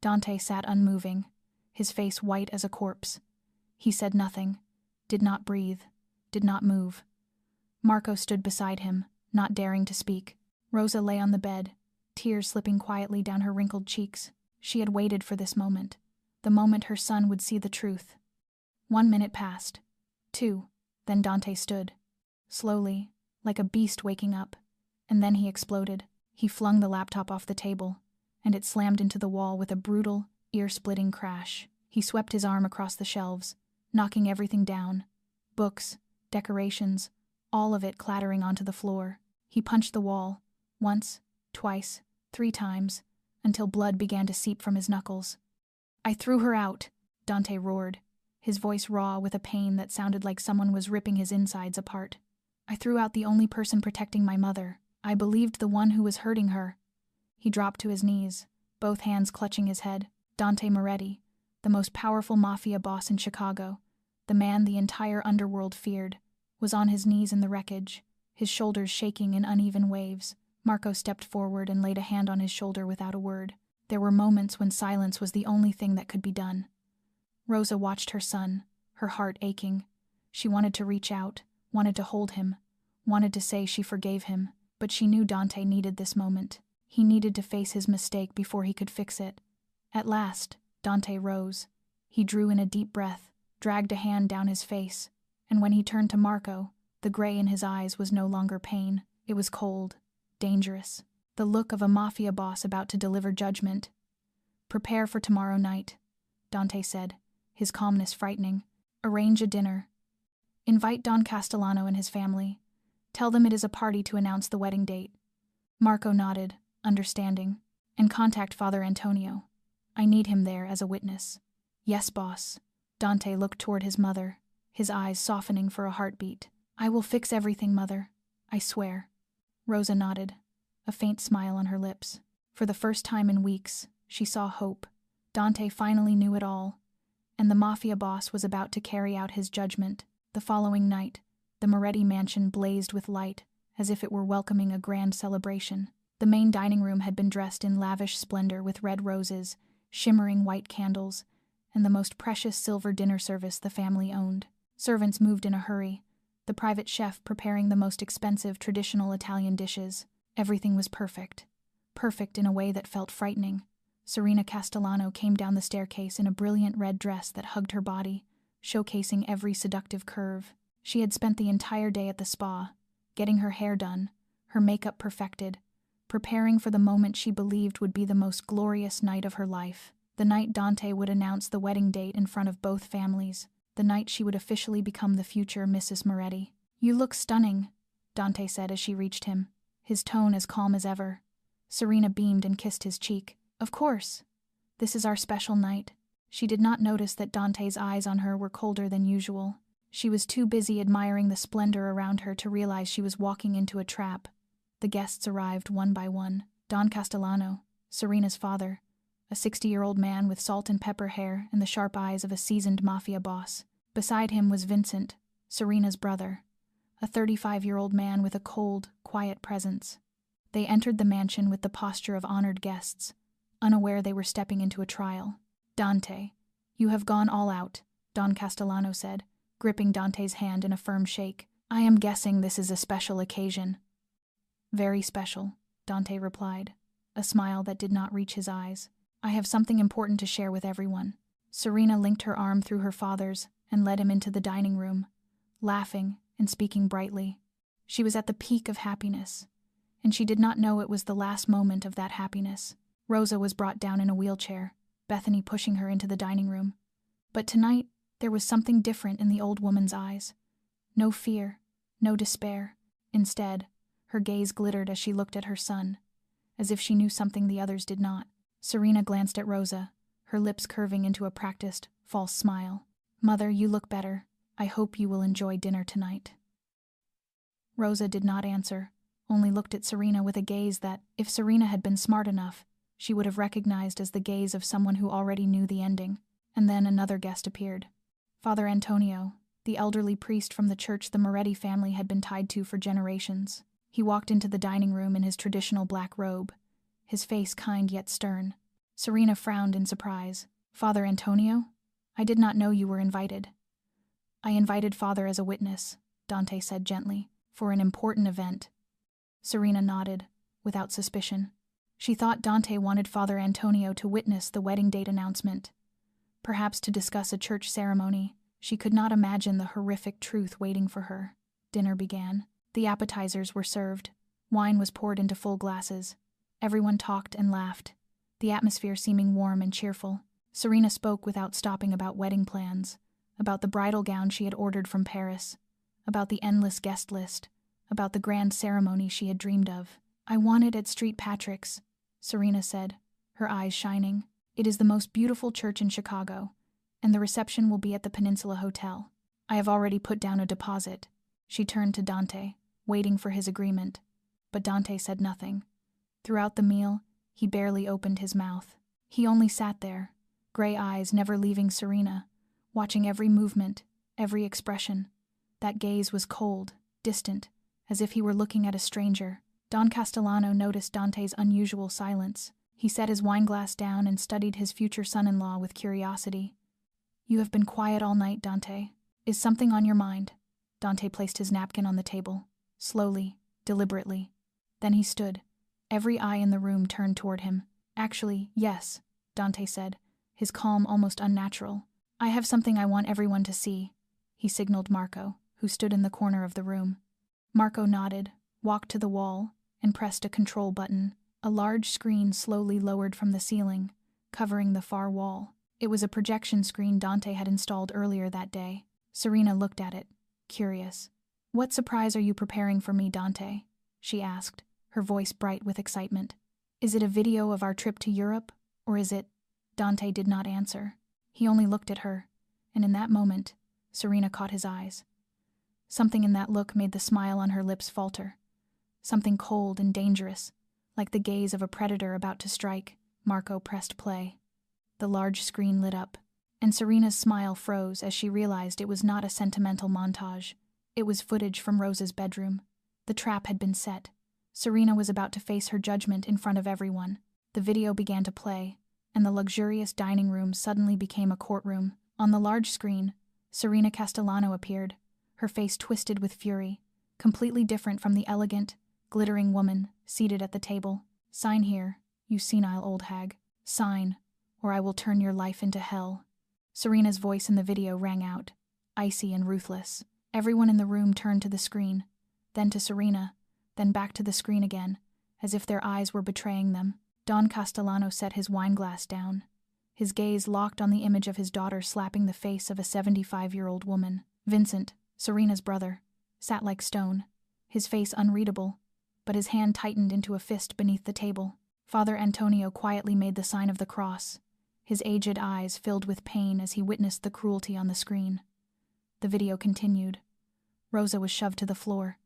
Speaker 1: Dante sat unmoving, his face white as a corpse. He said nothing, did not breathe, did not move. Marco stood beside him, not daring to speak. Rosa lay on the bed, tears slipping quietly down her wrinkled cheeks. She had waited for this moment, the moment her son would see the truth. 1 minute passed. 2. Then Dante stood, slowly, like a beast waking up, and then he exploded. He flung the laptop off the table, and it slammed into the wall with a brutal, ear-splitting crash. He swept his arm across the shelves, knocking everything down. Books, decorations, all of it clattering onto the floor. He punched the wall, once, twice, 3 times, until blood began to seep from his knuckles. "I threw her out," Dante roared, his voice raw with a pain that sounded like someone was ripping his insides apart. "I threw out the only person protecting my mother. I believed the one who was hurting her." He dropped to his knees, both hands clutching his head. Dante Moretti, the most powerful Mafia boss in Chicago, the man the entire underworld feared, was on his knees in the wreckage, his shoulders shaking in uneven waves. Marco stepped forward and laid a hand on his shoulder without a word. There were moments when silence was the only thing that could be done. Rosa watched her son, her heart aching. She wanted to reach out, wanted to hold him, wanted to say she forgave him, but she knew Dante needed this moment. He needed to face his mistake before he could fix it. At last, Dante rose. He drew in a deep breath, dragged a hand down his face, and when he turned to Marco, the gray in his eyes was no longer pain. It was cold, dangerous, the look of a Mafia boss about to deliver judgment. "Prepare for tomorrow night," Dante said, his calmness frightening. "Arrange a dinner. Invite Don Castellano and his family. Tell them it is a party to announce the wedding date." Marco nodded, understanding. "And contact Father Antonio. I need him there as a witness." "Yes, boss." Dante looked toward his mother, his eyes softening for a heartbeat. "I will fix everything, Mother. I swear." Rosa nodded, a faint smile on her lips. For the first time in weeks, she saw hope. Dante finally knew it all, and the Mafia boss was about to carry out his judgment. The following night, the Moretti mansion blazed with light, as if it were welcoming a grand celebration. The main dining room had been dressed in lavish splendor with red roses, shimmering white candles, and the most precious silver dinner service the family owned. Servants moved in a hurry, the private chef preparing the most expensive traditional Italian dishes. Everything was perfect. Perfect in a way that felt frightening. Serena Castellano came down the staircase in a brilliant red dress that hugged her body, showcasing every seductive curve. She had spent the entire day at the spa, getting her hair done, her makeup perfected, preparing for the moment she believed would be the most glorious night of her life. The night Dante would announce the wedding date in front of both families. The night she would officially become the future Mrs. Moretti. "You look stunning," Dante said as she reached him, his tone as calm as ever. Serena beamed and kissed his cheek. "Of course. This is our special night." She did not notice that Dante's eyes on her were colder than usual. She was too busy admiring the splendor around her to realize she was walking into a trap. The guests arrived one by one. Don Castellano, Serena's father, a 60-year-old man with salt and pepper hair and the sharp eyes of a seasoned Mafia boss. Beside him was Vincent, Serena's brother, a 35-year-old man with a cold, quiet presence. They entered the mansion with the posture of honored guests, unaware they were stepping into a trial. "Dante, you have gone all out," Don Castellano said, gripping Dante's hand in a firm shake. "I am guessing this is a special occasion." "Very special," Dante replied, a smile that did not reach his eyes. "I have something important to share with everyone." Serena linked her arm through her father's and led him into the dining room, laughing and speaking brightly. She was at the peak of happiness, and she did not know it was the last moment of that happiness. Rosa was brought down in a wheelchair, Bethany pushing her into the dining room. But tonight, there was something different in the old woman's eyes. No fear, no despair. Instead, her gaze glittered as she looked at her son, as if she knew something the others did not. Serena glanced at Rosa, her lips curving into a practiced, false smile. "Mother, you look better. I hope you will enjoy dinner tonight." Rosa did not answer, only looked at Serena with a gaze that, if Serena had been smart enough, she would have recognized as the gaze of someone who already knew the ending. And then another guest appeared. Father Antonio, the elderly priest from the church the Moretti family had been tied to for generations. He walked into the dining room in his traditional black robe, his face kind yet stern. Serena frowned in surprise. "Father Antonio? I did not know you were invited." "I invited Father as a witness," Dante said gently, "for an important event." Serena nodded, without suspicion. She thought Dante wanted Father Antonio to witness the wedding date announcement. Perhaps to discuss a church ceremony. She could not imagine the horrific truth waiting for her. Dinner began. The appetizers were served. Wine was poured into full glasses. Everyone talked and laughed, the atmosphere seeming warm and cheerful. Serena spoke without stopping about wedding plans, about the bridal gown she had ordered from Paris, about the endless guest list, about the grand ceremony she had dreamed of. "I want it at St. Patrick's," Serena said, her eyes shining. "It is the most beautiful church in Chicago, and the reception will be at the Peninsula Hotel. I have already put down a deposit." She turned to Dante, waiting for his agreement, but Dante said nothing. Throughout the meal, he barely opened his mouth. He only sat there, gray eyes never leaving Serena, watching every movement, every expression. That gaze was cold, distant, as if he were looking at a stranger. Don Castellano noticed Dante's unusual silence. He set his wineglass down and studied his future son-in-law with curiosity. "You have been quiet all night, Dante. Is something on your mind?" Dante placed his napkin on the table, slowly, deliberately. Then he stood. Every eye in the room turned toward him. "Actually, yes," Dante said, his calm almost unnatural. "I have something I want everyone to see." He signaled Marco, who stood in the corner of the room. Marco nodded, walked to the wall, and pressed a control button. A large screen slowly lowered from the ceiling, covering the far wall. It was a projection screen Dante had installed earlier that day. Serena looked at it, curious. "What surprise are you preparing for me, Dante?" she asked, her voice bright with excitement. "Is it a video of our trip to Europe, or is it—" Dante did not answer. He only looked at her, and in that moment, Serena caught his eyes. Something in that look made the smile on her lips falter. Something cold and dangerous, like the gaze of a predator about to strike. Marco pressed play. The large screen lit up, and Serena's smile froze as she realized it was not a sentimental montage. It was footage from Rosa's bedroom. The trap had been set. Serena was about to face her judgment in front of everyone. The video began to play, and the luxurious dining room suddenly became a courtroom. On the large screen, Serena Castellano appeared, her face twisted with fury, completely different from the elegant, glittering woman seated at the table. "Sign here, you senile old hag. Sign, or I will turn your life into hell." Serena's voice in the video rang out, icy and ruthless. Everyone in the room turned to the screen, then to Serena, then back to the screen again, as if their eyes were betraying them. Don Castellano set his wineglass down, his gaze locked on the image of his daughter slapping the face of a 75-year-old woman. Vincent, Serena's brother, sat like stone, his face unreadable, but his hand tightened into a fist beneath the table. Father Antonio quietly made the sign of the cross, his aged eyes filled with pain as he witnessed the cruelty on the screen. The video continued. Rosa was shoved to the floor.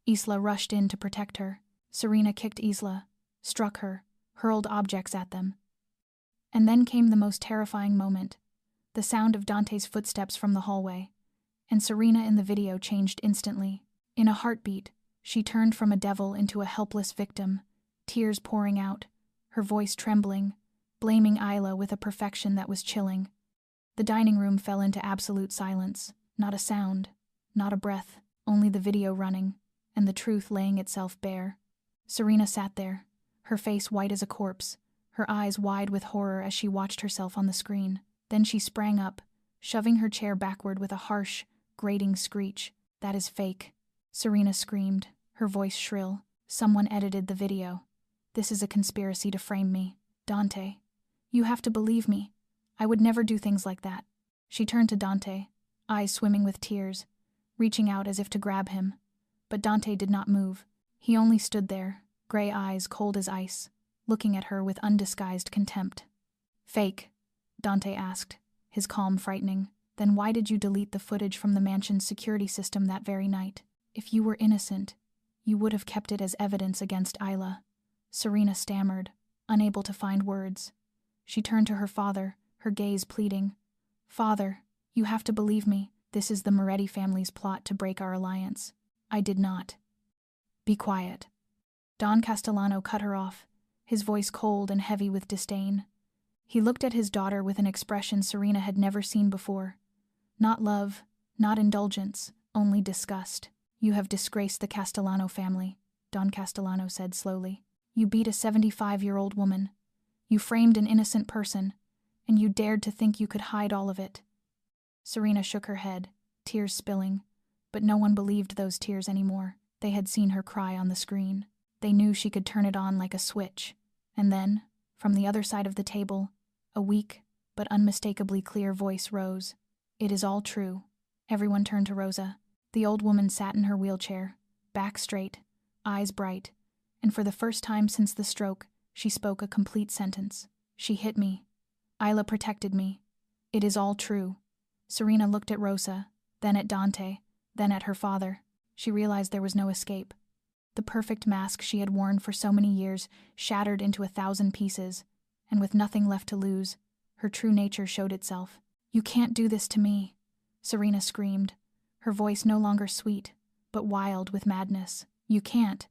Speaker 1: Isla rushed in to protect her. Serena kicked Isla, struck her, hurled objects at them. And then came the most terrifying moment, the sound of Dante's footsteps from the hallway, and Serena in the video changed instantly. In a heartbeat, she turned from a devil into a helpless victim, tears pouring out, her voice trembling, blaming Isla with a perfection that was chilling. The dining room fell into absolute silence, not a sound, not a breath, only the video running, and the truth laying itself bare. Serena sat there, her face white as a corpse, her eyes wide with horror as she watched herself on the screen. Then she sprang up, shoving her chair backward with a harsh, grating screech. "That is fake," Serena screamed, her voice shrill. "Someone edited the video. This is a conspiracy to frame me. Dante, you have to believe me. I would never do things like that." She turned to Dante, eyes swimming with tears, reaching out as if to grab him. But Dante did not move. He only stood there, gray eyes cold as ice, looking at her with undisguised contempt. "Fake?" Dante asked, his calm frightening. "Then why did you delete the footage from the mansion's security system that very night? If you were innocent, you would have kept it as evidence against Isla." Serena stammered, unable to find words. She turned to her father, her gaze pleading. "Father, you have to believe me. This is the Moretti family's plot to break our alliance. I did not." "Be quiet." Don Castellano cut her off, his voice cold and heavy with disdain. He looked at his daughter with an expression Serena had never seen before. Not love, not indulgence, only disgust. "You have disgraced the Castellano family," Don Castellano said slowly. "You beat a 75-year-old woman. You framed an innocent person, and you dared to think you could hide all of it." Serena shook her head, tears spilling, but no one believed those tears anymore. They had seen her cry on the screen. They knew she could turn it on like a switch. And then, from the other side of the table, a weak but unmistakably clear voice rose. "It is all true." Everyone turned to Rosa. The old woman sat in her wheelchair, back straight, eyes bright, and for the first time since the stroke, she spoke a complete sentence. "She hit me. Isla protected me. It is all true." Serena looked at Rosa, then at Dante, then at her father. She realized there was no escape. The perfect mask she had worn for so many years shattered into 1,000 pieces, and with nothing left to lose, her true nature showed itself. "You can't do this to me," Serena screamed, her voice no longer sweet, but wild with madness. "You can't.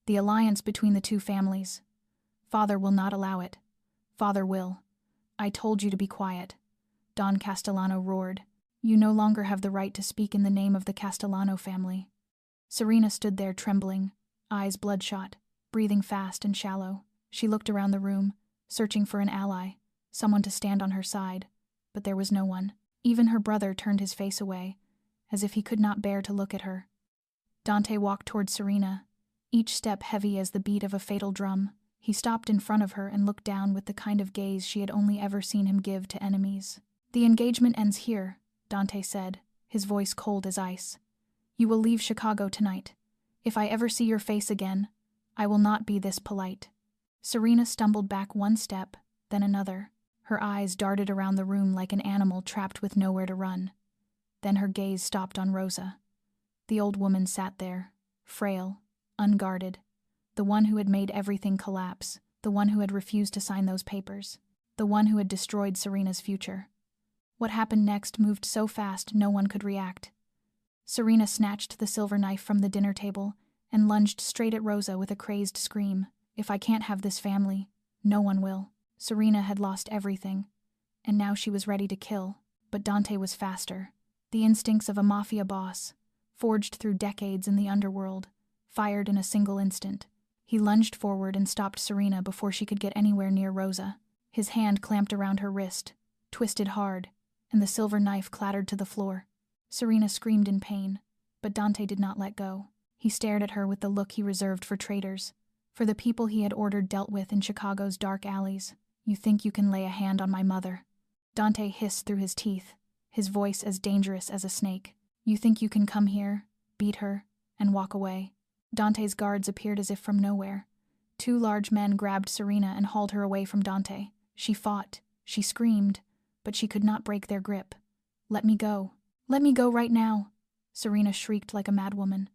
Speaker 1: The alliance between the two families. Father will not allow it. Father will. I told you to be quiet," Don Castellano roared. "You no longer have the right to speak in the name of the Castellano family." Serena stood there trembling, eyes bloodshot, breathing fast and shallow. She looked around the room, searching for an ally, someone to stand on her side, but there was no one. Even her brother turned his face away, as if he could not bear to look at her. Dante walked toward Serena, each step heavy as the beat of a fatal drum. He stopped in front of her and looked down with the kind of gaze she had only ever seen him give to enemies. "The engagement ends here," Dante said, his voice cold as ice. "You will leave Chicago tonight. If I ever see your face again, I will not be this polite." Serena stumbled back one step, then another. Her eyes darted around the room like an animal trapped with nowhere to run. Then her gaze stopped on Rosa. The old woman sat there, frail, unguarded, the one who had made everything collapse, the one who had refused to sign those papers, the one who had destroyed Serena's future. What happened next moved so fast no one could react. Serena snatched the silver knife from the dinner table and lunged straight at Rosa with a crazed scream. "If I can't have this family, no one will." Serena had lost everything, and now she was ready to kill. But Dante was faster. The instincts of a Mafia boss, forged through decades in the underworld, fired in a single instant. He lunged forward and stopped Serena before she could get anywhere near Rosa. His hand clamped around her wrist, twisted hard, and the silver knife clattered to the floor. Serena screamed in pain, but Dante did not let go. He stared at her with the look he reserved for traitors, for the people he had ordered dealt with in Chicago's dark alleys. "You think you can lay a hand on my mother?" Dante hissed through his teeth, his voice as dangerous as a snake. "You think you can come here, beat her, and walk away?" Dante's guards appeared as if from nowhere. Two large men grabbed Serena and hauled her away from Dante. She fought, she screamed, but she could not break their grip. "Let me go. Let me go right now!" Serena shrieked like a madwoman.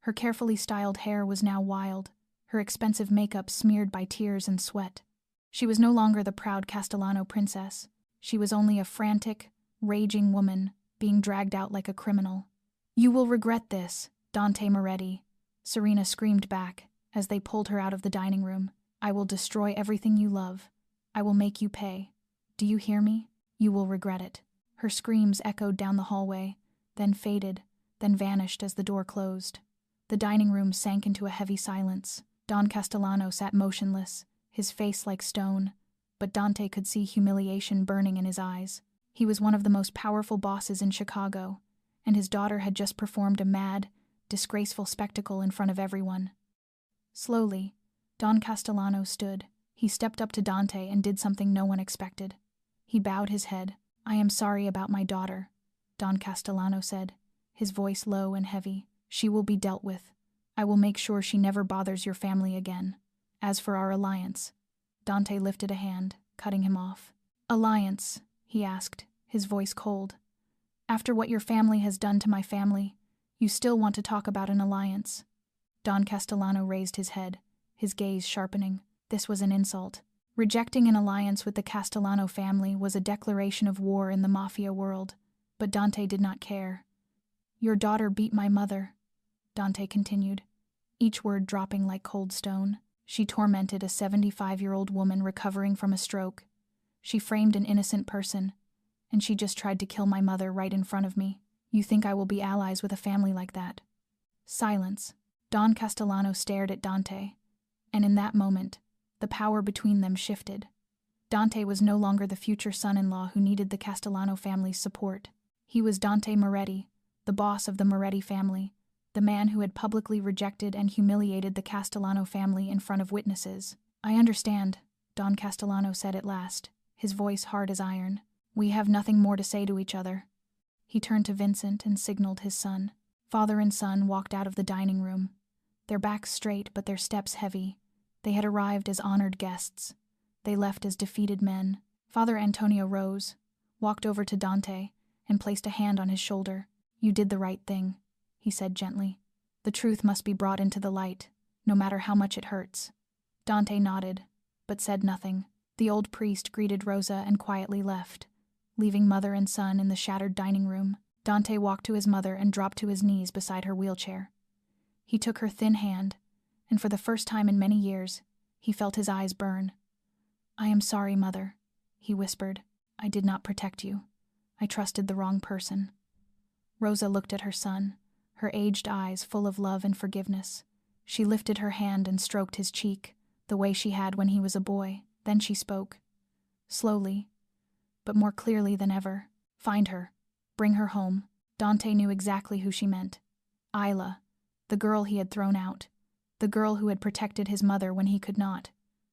Speaker 1: Her carefully styled hair was now wild, her expensive makeup smeared by tears and sweat. She was no longer the proud Castellano princess. She was only a frantic, raging woman, being dragged out like a criminal. "You will regret this, Dante Moretti," Serena screamed back as they pulled her out of the dining room. "I will destroy everything you love. I will make you pay. Do you hear me? You will regret it." Her screams echoed down the hallway, then faded, then vanished as the door closed. The dining room sank into a heavy silence. Don Castellano sat motionless, his face like stone, but Dante could see humiliation burning in his eyes. He was one of the most powerful bosses in Chicago, and his daughter had just performed a mad, disgraceful spectacle in front of everyone. Slowly, Don Castellano stood. He stepped up to Dante and did something no one expected. He bowed his head. "I am sorry about my daughter," Don Castellano said, his voice low and heavy. "She will be dealt with. I will make sure she never bothers your family again. As for our alliance..." Dante lifted a hand, cutting him off. "Alliance?" he asked, his voice cold. "After what your family has done to my family, you still want to talk about an alliance?" Don Castellano raised his head, his gaze sharpening. This was an insult. Rejecting an alliance with the Castellano family was a declaration of war in the Mafia world, but Dante did not care. "Your daughter beat my mother," Dante continued, each word dropping like cold stone. "She tormented a 75-year-old woman recovering from a stroke. She framed an innocent person, and she just tried to kill my mother right in front of me. You think I will be allies with a family like that?" Silence. Don Castellano stared at Dante, and in that moment, the power between them shifted. Dante was no longer the future son-in-law who needed the Castellano family's support. He was Dante Moretti, the boss of the Moretti family, the man who had publicly rejected and humiliated the Castellano family in front of witnesses. "I understand," Don Castellano said at last, his voice hard as iron. "We have nothing more to say to each other." He turned to Vincent and signaled his son. Father and son walked out of the dining room, their backs straight but their steps heavy. They had arrived as honored guests. They left as defeated men. Father Antonio rose, walked over to Dante, and placed a hand on his shoulder. "You did the right thing," he said gently. "The truth must be brought into the light, no matter how much it hurts." Dante nodded, but said nothing. The old priest greeted Rosa and quietly left, leaving mother and son in the shattered dining room. Dante walked to his mother and dropped to his knees beside her wheelchair. He took her thin hand, and for the first time in many years, he felt his eyes burn. "I am sorry, Mother," he whispered. "I did not protect you. I trusted the wrong person." Rosa looked at her son, her aged eyes full of love and forgiveness. She lifted her hand and stroked his cheek, the way she had when he was a boy. Then she spoke. Slowly, but more clearly than ever. "Find her. Bring her home." Dante knew exactly who she meant. Isla, the girl he had thrown out. The girl who had protected his mother when he could not.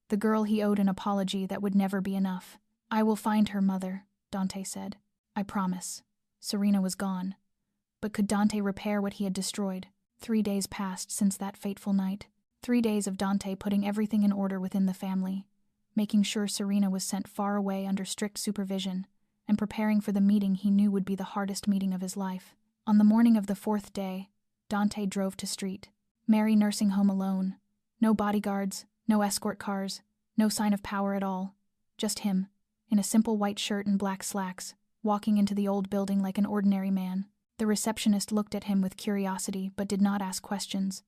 Speaker 1: The girl he owed an apology that would never be enough. "I will find her, Mother," Dante said. "I promise." Serena was gone. But could Dante repair what he had destroyed? 3 days passed since that fateful night. 3 days of Dante putting everything in order within the family, making sure Serena was sent far away under strict supervision, and preparing for the meeting he knew would be the hardest meeting of his life. On the morning of the 4th day, Dante drove to street. Mary nursing home alone. No bodyguards, no escort cars, no sign of power at all. Just him, in a simple white shirt and black slacks, walking into the old building like an ordinary man. The receptionist looked at him with curiosity but did not ask questions,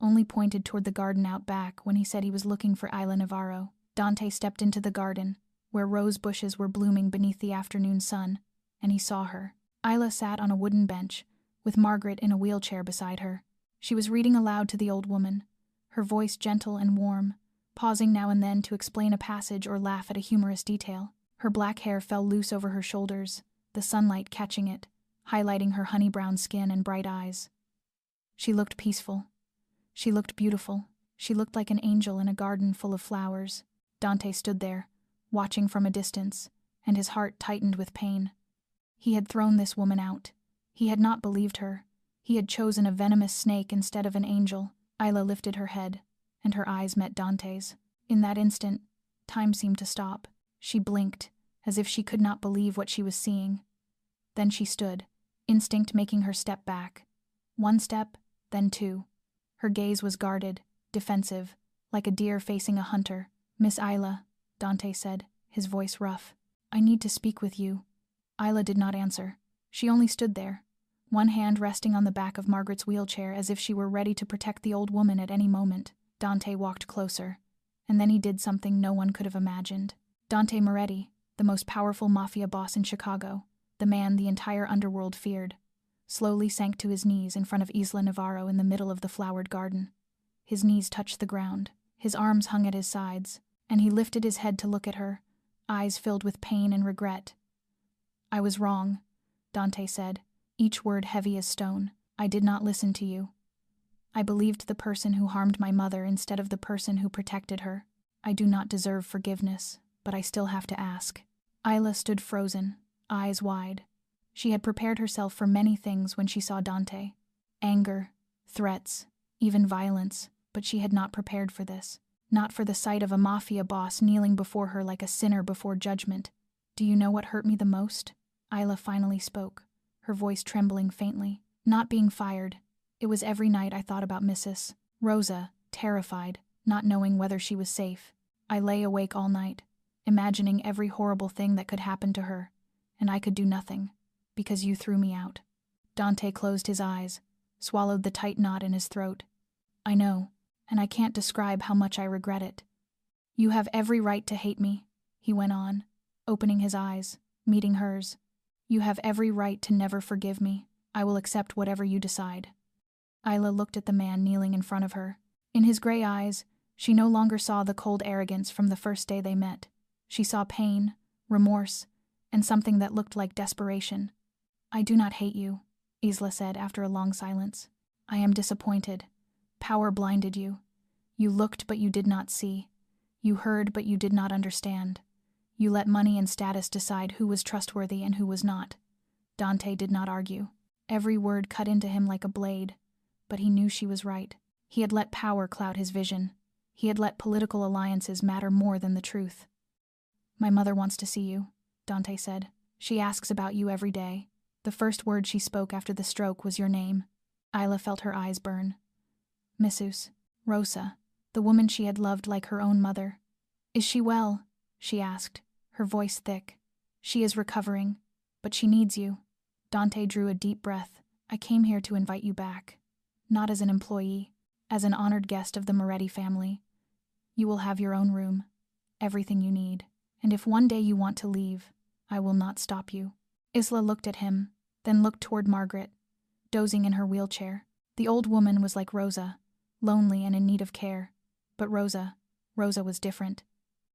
Speaker 1: only pointed toward the garden out back when he said he was looking for Isla Navarro. Dante stepped into the garden, where rose bushes were blooming beneath the afternoon sun, and he saw her. Isla sat on a wooden bench, with Margaret in a wheelchair beside her. She was reading aloud to the old woman, her voice gentle and warm, pausing now and then to explain a passage or laugh at a humorous detail. Her black hair fell loose over her shoulders, the sunlight catching it, highlighting her honey-brown skin and bright eyes. She looked peaceful. She looked beautiful. She looked like an angel in a garden full of flowers. Dante stood there, watching from a distance, and his heart tightened with pain. He had thrown this woman out. He had not believed her. He had chosen a venomous snake instead of an angel. Isla lifted her head, and her eyes met Dante's. In that instant, time seemed to stop. She blinked, as if she could not believe what she was seeing. Then she stood, instinct making her step back. One step, then two. Her gaze was guarded, defensive, like a deer facing a hunter. "Miss Isla," Dante said, his voice rough. "I need to speak with you." Isla did not answer. She only stood there, one hand resting on the back of Margaret's wheelchair as if she were ready to protect the old woman at any moment. Dante walked closer, and then he did something no one could have imagined. Dante Moretti, the most powerful mafia boss in Chicago, the man the entire underworld feared, slowly sank to his knees in front of Isla Navarro in the middle of the flowered garden. His knees touched the ground, his arms hung at his sides, and he lifted his head to look at her, eyes filled with pain and regret. "I was wrong," Dante said, each word heavy as stone. "I did not listen to you. I believed the person who harmed my mother instead of the person who protected her. I do not deserve forgiveness, but I still have to ask." Isla stood frozen, eyes wide. She had prepared herself for many things when she saw Dante. Anger, threats, even violence, but she had not prepared for this. Not for the sight of a mafia boss kneeling before her like a sinner before judgment. "Do you know what hurt me the most?" Isla finally spoke, her voice trembling faintly. "Not being fired. It was every night I thought about Mrs. Rosa, terrified, not knowing whether she was safe. I lay awake all night, imagining every horrible thing that could happen to her, and I could do nothing, because you threw me out." Dante closed his eyes, swallowed the tight knot in his throat. "I know, and I can't describe how much I regret it. You have every right to hate me," he went on, opening his eyes, meeting hers. "You have every right to never forgive me. I will accept whatever you decide." Isla looked at the man kneeling in front of her. In his gray eyes, she no longer saw the cold arrogance from the first day they met. She saw pain, remorse, and something that looked like desperation. "I do not hate you," Isla said after a long silence. "I am disappointed. Power blinded you. You looked but you did not see. You heard but you did not understand. You let money and status decide who was trustworthy and who was not." Dante did not argue. Every word cut into him like a blade, but he knew she was right. He had let power cloud his vision. He had let political alliances matter more than the truth. "My mother wants to see you," Dante said. "She asks about you every day. The first word she spoke after the stroke was your name." Isla felt her eyes burn. "Mrs. Rosa, the woman she had loved like her own mother. Is she well?" she asked, her voice thick. "She is recovering, but she needs you." Dante drew a deep breath. "I came here to invite you back. Not as an employee, as an honored guest of the Moretti family. You will have your own room, everything you need. And if one day you want to leave, I will not stop you." Isla looked at him, then looked toward Margaret, dozing in her wheelchair. The old woman was like Rosa, lonely and in need of care. But Rosa was different.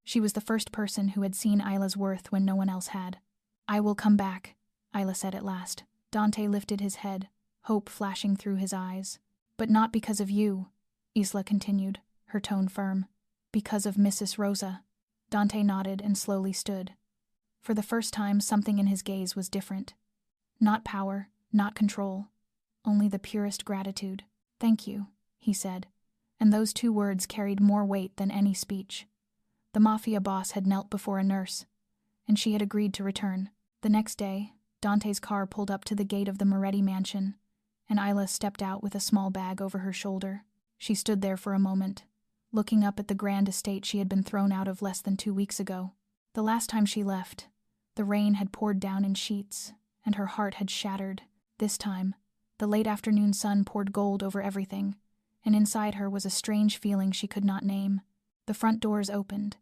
Speaker 1: She was the first person who had seen Isla's worth when no one else had. "I will come back," Isla said at last. Dante lifted his head, hope flashing through his eyes. "But not because of you," Isla continued, her tone firm. "Because of Mrs. Rosa." Dante nodded and slowly stood. For the first time, something in his gaze was different. Not power, not control, only the purest gratitude. "Thank you," he said, and those two words carried more weight than any speech. The mafia boss had knelt before a nurse, and she had agreed to return. The next day, Dante's car pulled up to the gate of the Moretti mansion, and Isla stepped out with a small bag over her shoulder. She stood there for a moment, looking up at the grand estate she had been thrown out of less than 2 weeks ago. The last time she left, the rain had poured down in sheets, and her heart had shattered. This time, the late afternoon sun poured gold over everything, and inside her was a strange feeling she could not name. The front doors opened,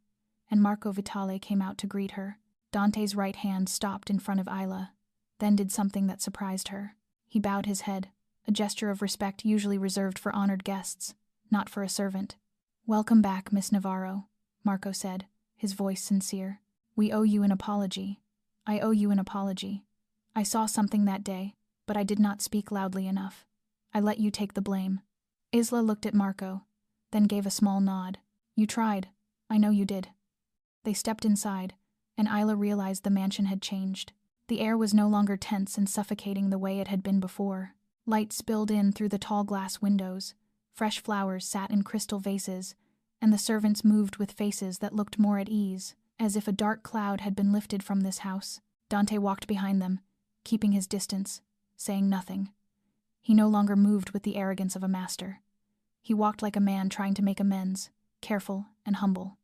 Speaker 1: and Marco Vitale came out to greet her. Dante's right hand stopped in front of Isla, then did something that surprised her. He bowed his head, a gesture of respect usually reserved for honored guests, not for a servant. "Welcome back, Miss Navarro," Marco said, his voice sincere. "We owe you an apology. I owe you an apology. I saw something that day, but I did not speak loudly enough. I let you take the blame." Isla looked at Marco, then gave a small nod. "You tried. I know you did." They stepped inside, and Isla realized the mansion had changed. The air was no longer tense and suffocating the way it had been before. Light spilled in through the tall glass windows, fresh flowers sat in crystal vases, and the servants moved with faces that looked more at ease, as if a dark cloud had been lifted from this house. Dante walked behind them, keeping his distance, saying nothing. He no longer moved with the arrogance of a master. He walked like a man trying to make amends, careful and humble.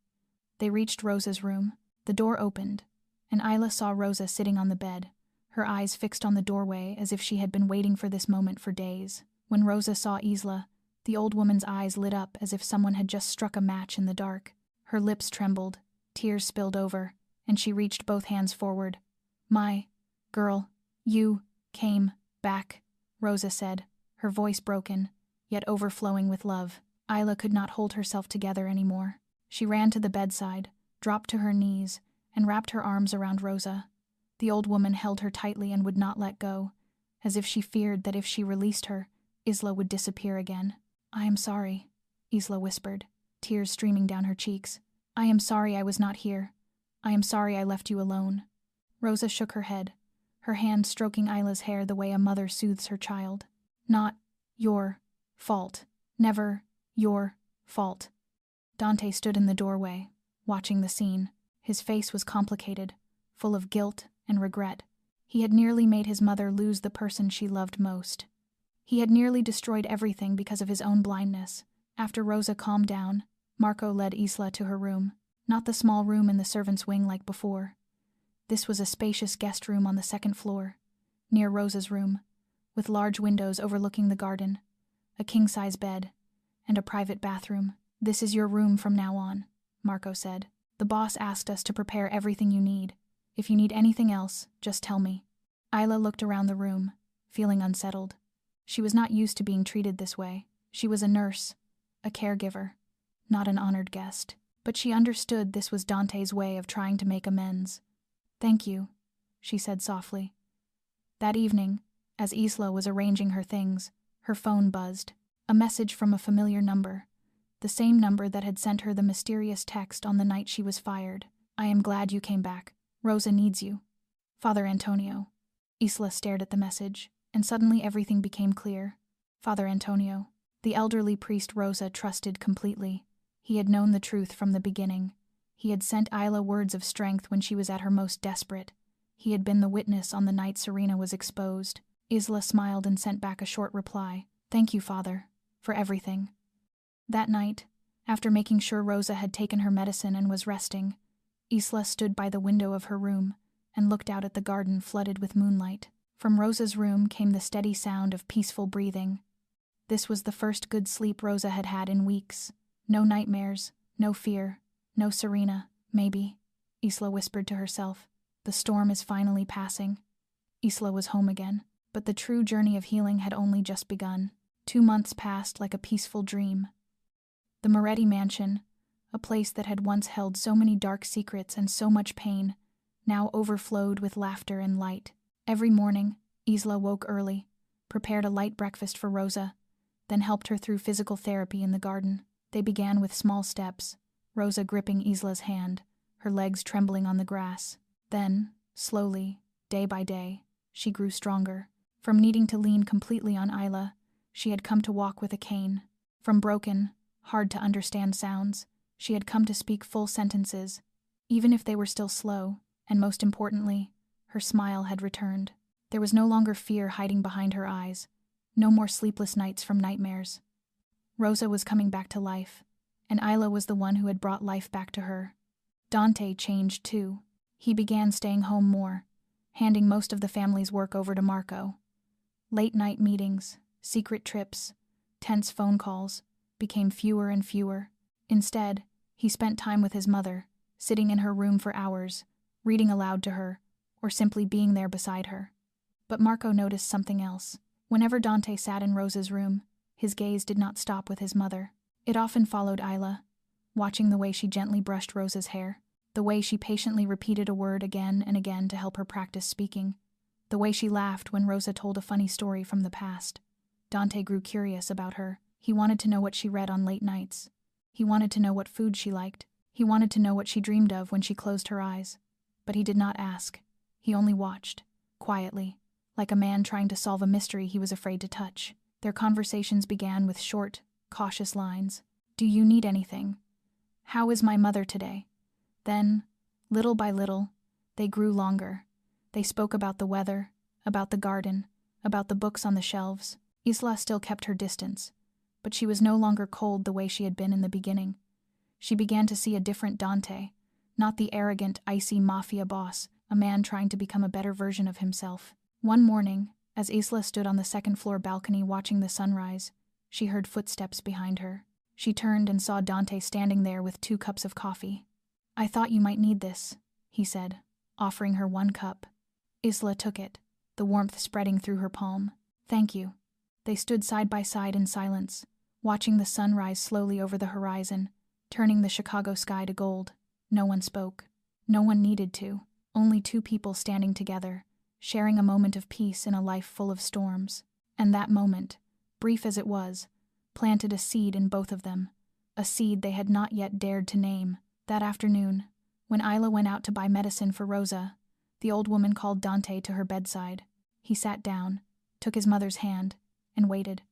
Speaker 1: They reached Rosa's room. The door opened, and Isla saw Rosa sitting on the bed, her eyes fixed on the doorway as if she had been waiting for this moment for days. When Rosa saw Isla, the old woman's eyes lit up as if someone had just struck a match in the dark. Her lips trembled, tears spilled over, and she reached both hands forward. "My girl, you came back," Rosa said, her voice broken, yet overflowing with love. Isla could not hold herself together anymore. She ran to the bedside, dropped to her knees, and wrapped her arms around Rosa. The old woman held her tightly and would not let go, as if she feared that if she released her, Isla would disappear again. "I am sorry," Isla whispered, tears streaming down her cheeks. "I am sorry I was not here. I am sorry I left you alone." Rosa shook her head, her hand stroking Isla's hair the way a mother soothes her child. "Not your fault. Never your fault." Dante stood in the doorway, watching the scene. His face was complicated, full of guilt and regret. He had nearly made his mother lose the person she loved most. He had nearly destroyed everything because of his own blindness. After Rosa calmed down, Marco led Isla to her room, not the small room in the servants' wing like before. This was a spacious guest room on the second floor, near Rosa's room, with large windows overlooking the garden, a king-size bed, and a private bathroom. "This is your room from now on," Marco said. "The boss asked us to prepare everything you need. If you need anything else, just tell me." Isla looked around the room, feeling unsettled. She was not used to being treated this way. She was a nurse, a caregiver, not an honored guest. But she understood this was Dante's way of trying to make amends. "Thank you," she said softly. That evening, as Isla was arranging her things, her phone buzzed. A message from a familiar number, the same number that had sent her the mysterious text on the night she was fired. "I am glad you came back. Rosa needs you. Father Antonio." Isla stared at the message, and suddenly everything became clear. Father Antonio, the elderly priest Rosa trusted completely. He had known the truth from the beginning. He had sent Isla words of strength when she was at her most desperate. He had been the witness on the night Serena was exposed. Isla smiled and sent back a short reply. "Thank you, Father, for everything." That night, after making sure Rosa had taken her medicine and was resting, Isla stood by the window of her room and looked out at the garden flooded with moonlight. From Rosa's room came the steady sound of peaceful breathing. This was the first good sleep Rosa had had in weeks. No nightmares, no fear, no Serena. "Maybe," Isla whispered to herself. "The storm is finally passing." Isla was home again, but the true journey of healing had only just begun. 2 months passed like a peaceful dream. The Moretti mansion, a place that had once held so many dark secrets and so much pain, now overflowed with laughter and light. Every morning, Isla woke early, prepared a light breakfast for Rosa, then helped her through physical therapy in the garden. They began with small steps, Rosa gripping Isla's hand, her legs trembling on the grass. Then, slowly, day by day, she grew stronger. From needing to lean completely on Isla, she had come to walk with a cane. From broken, hard-to-understand sounds, she had come to speak full sentences, even if they were still slow, and most importantly, her smile had returned. There was no longer fear hiding behind her eyes, no more sleepless nights from nightmares. Rosa was coming back to life, and Isla was the one who had brought life back to her. Dante changed too. He began staying home more, handing most of the family's work over to Marco. Late-night meetings, secret trips, tense phone calls became fewer and fewer. Instead, he spent time with his mother, sitting in her room for hours, reading aloud to her, or simply being there beside her. But Marco noticed something else. Whenever Dante sat in Rosa's room, his gaze did not stop with his mother. It often followed Isla, watching the way she gently brushed Rosa's hair, the way she patiently repeated a word again and again to help her practice speaking, the way she laughed when Rosa told a funny story from the past. Dante grew curious about her. He wanted to know what she read on late nights. He wanted to know what food she liked. He wanted to know what she dreamed of when she closed her eyes. But he did not ask. He only watched, quietly, like a man trying to solve a mystery he was afraid to touch. Their conversations began with short, cautious lines. "Do you need anything? How is my mother today?" Then, little by little, they grew longer. They spoke about the weather, about the garden, about the books on the shelves. Isla still kept her distance, but she was no longer cold the way she had been in the beginning. She began to see a different Dante, not the arrogant, icy Mafia boss, a man trying to become a better version of himself. One morning, as Isla stood on the second-floor balcony watching the sunrise, she heard footsteps behind her. She turned and saw Dante standing there with 2 cups of coffee. "I thought you might need this," he said, offering her 1 cup. Isla took it, the warmth spreading through her palm. "Thank you." They stood side by side in silence, watching the sun rise slowly over the horizon, turning the Chicago sky to gold. No one spoke. No one needed to. Only 2 people standing together, sharing a moment of peace in a life full of storms. And that moment, brief as it was, planted a seed in both of them, a seed they had not yet dared to name. That afternoon, when Isla went out to buy medicine for Rosa, the old woman called Dante to her bedside. He sat down, took his mother's hand, and waited.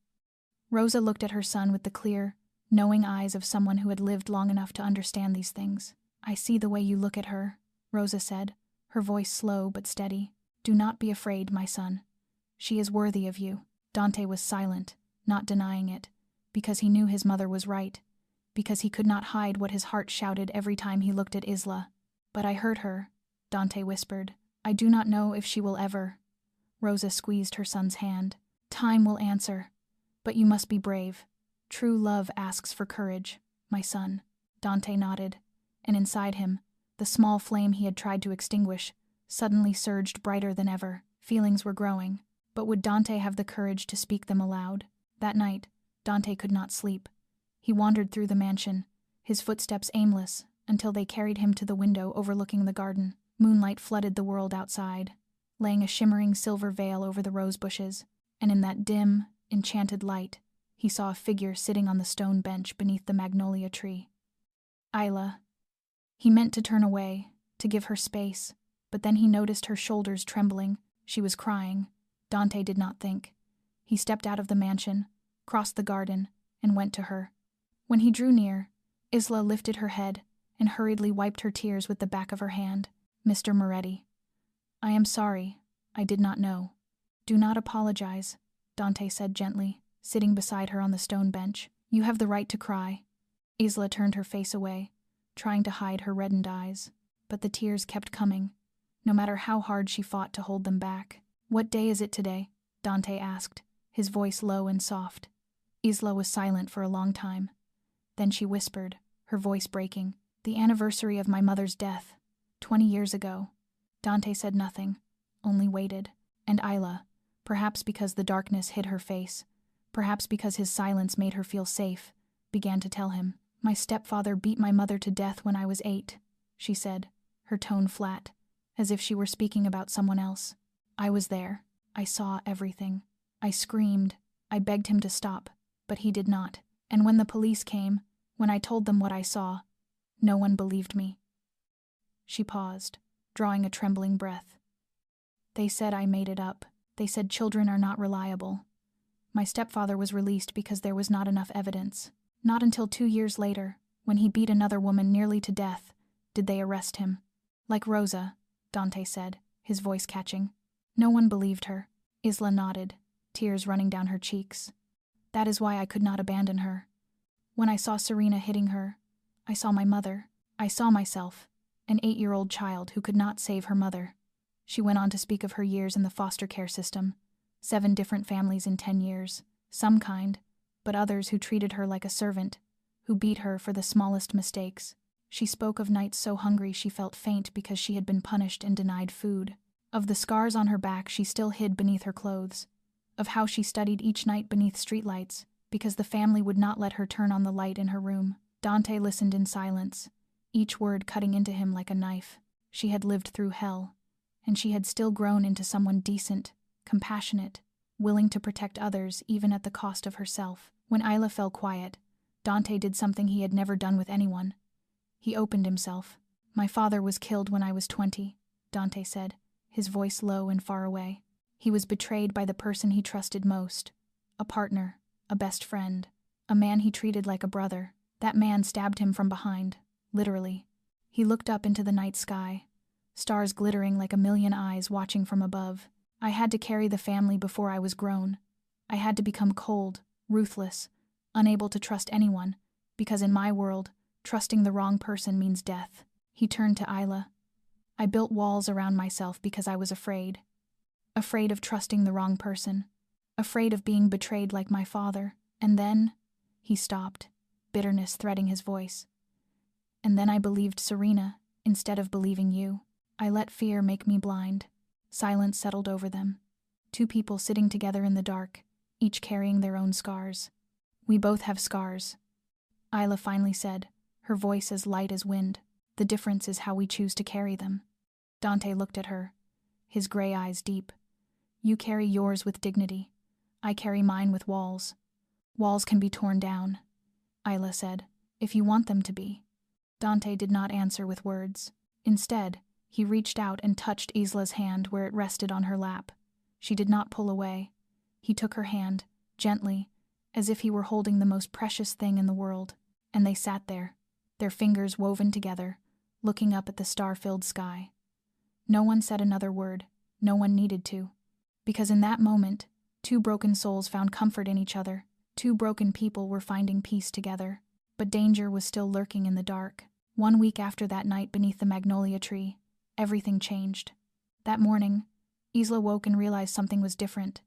Speaker 1: Rosa looked at her son with the clear, knowing eyes of someone who had lived long enough to understand these things. "I see the way you look at her," Rosa said, her voice slow but steady. "Do not be afraid, my son. She is worthy of you." Dante was silent, not denying it, because he knew his mother was right, because he could not hide what his heart shouted every time he looked at Isla. "But I hurt her," Dante whispered. "I do not know if she will ever." Rosa squeezed her son's hand. "Time will answer. But you must be brave. True love asks for courage, my son." Dante nodded, and inside him, the small flame he had tried to extinguish suddenly surged brighter than ever. Feelings were growing, but would Dante have the courage to speak them aloud? That night, Dante could not sleep. He wandered through the mansion, his footsteps aimless, until they carried him to the window overlooking the garden. Moonlight flooded the world outside, laying a shimmering silver veil over the rose bushes, and in that dim, enchanted light, he saw a figure sitting on the stone bench beneath the magnolia tree. Isla. He meant to turn away, to give her space, but then he noticed her shoulders trembling. She was crying. Dante did not think. He stepped out of the mansion, crossed the garden, and went to her. When he drew near, Isla lifted her head and hurriedly wiped her tears with the back of her hand. "Mr. Moretti, I am sorry. I did not know." "Do not apologize," Dante said gently, sitting beside her on the stone bench. "You have the right to cry." Isla turned her face away, trying to hide her reddened eyes, but the tears kept coming, no matter how hard she fought to hold them back. "What day is it today?" Dante asked, his voice low and soft. Isla was silent for a long time. Then she whispered, her voice breaking, "The anniversary of my mother's death, 20 years ago." Dante said nothing, only waited, and Isla, perhaps because the darkness hid her face, perhaps because his silence made her feel safe, began to tell him. "My stepfather beat my mother to death when I was 8, she said, her tone flat, as if she were speaking about someone else. "I was there. I saw everything. I screamed. I begged him to stop, but he did not. And when the police came, when I told them what I saw, no one believed me." She paused, drawing a trembling breath. "They said I made it up. They said children are not reliable. My stepfather was released because there was not enough evidence. Not until 2 years later, when he beat another woman nearly to death, did they arrest him. Like Rosa," Dante said, his voice catching. "No one believed her." Isla nodded, tears running down her cheeks. "That is why I could not abandon her. When I saw Serena hitting her, I saw my mother. I saw myself, an 8-year-old child who could not save her mother." She went on to speak of her years in the foster care system, 7 different families in 10 years, some kind, but others who treated her like a servant, who beat her for the smallest mistakes. She spoke of nights so hungry she felt faint because she had been punished and denied food, of the scars on her back she still hid beneath her clothes, of how she studied each night beneath streetlights, because the family would not let her turn on the light in her room. Dante listened in silence, each word cutting into him like a knife. She had lived through hell, and she had still grown into someone decent, compassionate, willing to protect others even at the cost of herself. When Isla fell quiet, Dante did something he had never done with anyone. He opened himself. "My father was killed when I was 20, Dante said, his voice low and far away. He was betrayed by the person he trusted most. A partner, a best friend, a man he treated like a brother. That man stabbed him from behind, literally." He looked up into the night sky, stars glittering like a million eyes watching from above. "I had to carry the family before I was grown. I had to become cold, ruthless, unable to trust anyone, because in my world, trusting the wrong person means death." He turned to Isla. "I built walls around myself because I was afraid. Afraid of trusting the wrong person. Afraid of being betrayed like my father. And then..." He stopped, bitterness threading his voice. "And then I believed Serena, instead of believing you. I let fear make me blind." Silence settled over them. Two people sitting together in the dark, each carrying their own scars. "We both have scars," Isla finally said, her voice as light as wind. "The difference is how we choose to carry them." Dante looked at her, his gray eyes deep. "You carry yours with dignity. I carry mine with walls. Walls can be torn down," Isla said, "if you want them to be." Dante did not answer with words. Instead, he reached out and touched Isla's hand where it rested on her lap. She did not pull away. He took her hand, gently, as if he were holding the most precious thing in the world, and they sat there, their fingers woven together, looking up at the star-filled sky. No one said another word, no one needed to, because in that moment, two broken souls found comfort in each other, two broken people were finding peace together. But danger was still lurking in the dark. 1 week after that night beneath the magnolia tree, everything changed. That morning, Isla woke and realized something was different.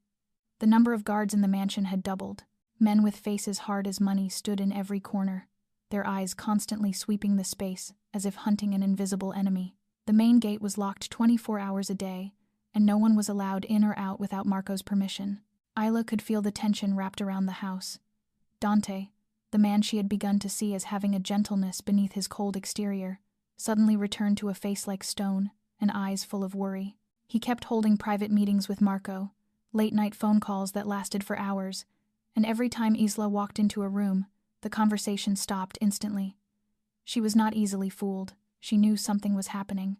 Speaker 1: The number of guards in the mansion had doubled. Men with faces hard as money stood in every corner, their eyes constantly sweeping the space as if hunting an invisible enemy. The main gate was locked 24 hours a day, and no one was allowed in or out without Marco's permission. Isla could feel the tension wrapped around the house. Dante, the man she had begun to see as having a gentleness beneath his cold exterior, suddenly returned to a face like stone and eyes full of worry. He kept holding private meetings with Marco, late-night phone calls that lasted for hours, and every time Isla walked into a room, the conversation stopped instantly. She was not easily fooled. She knew something was happening,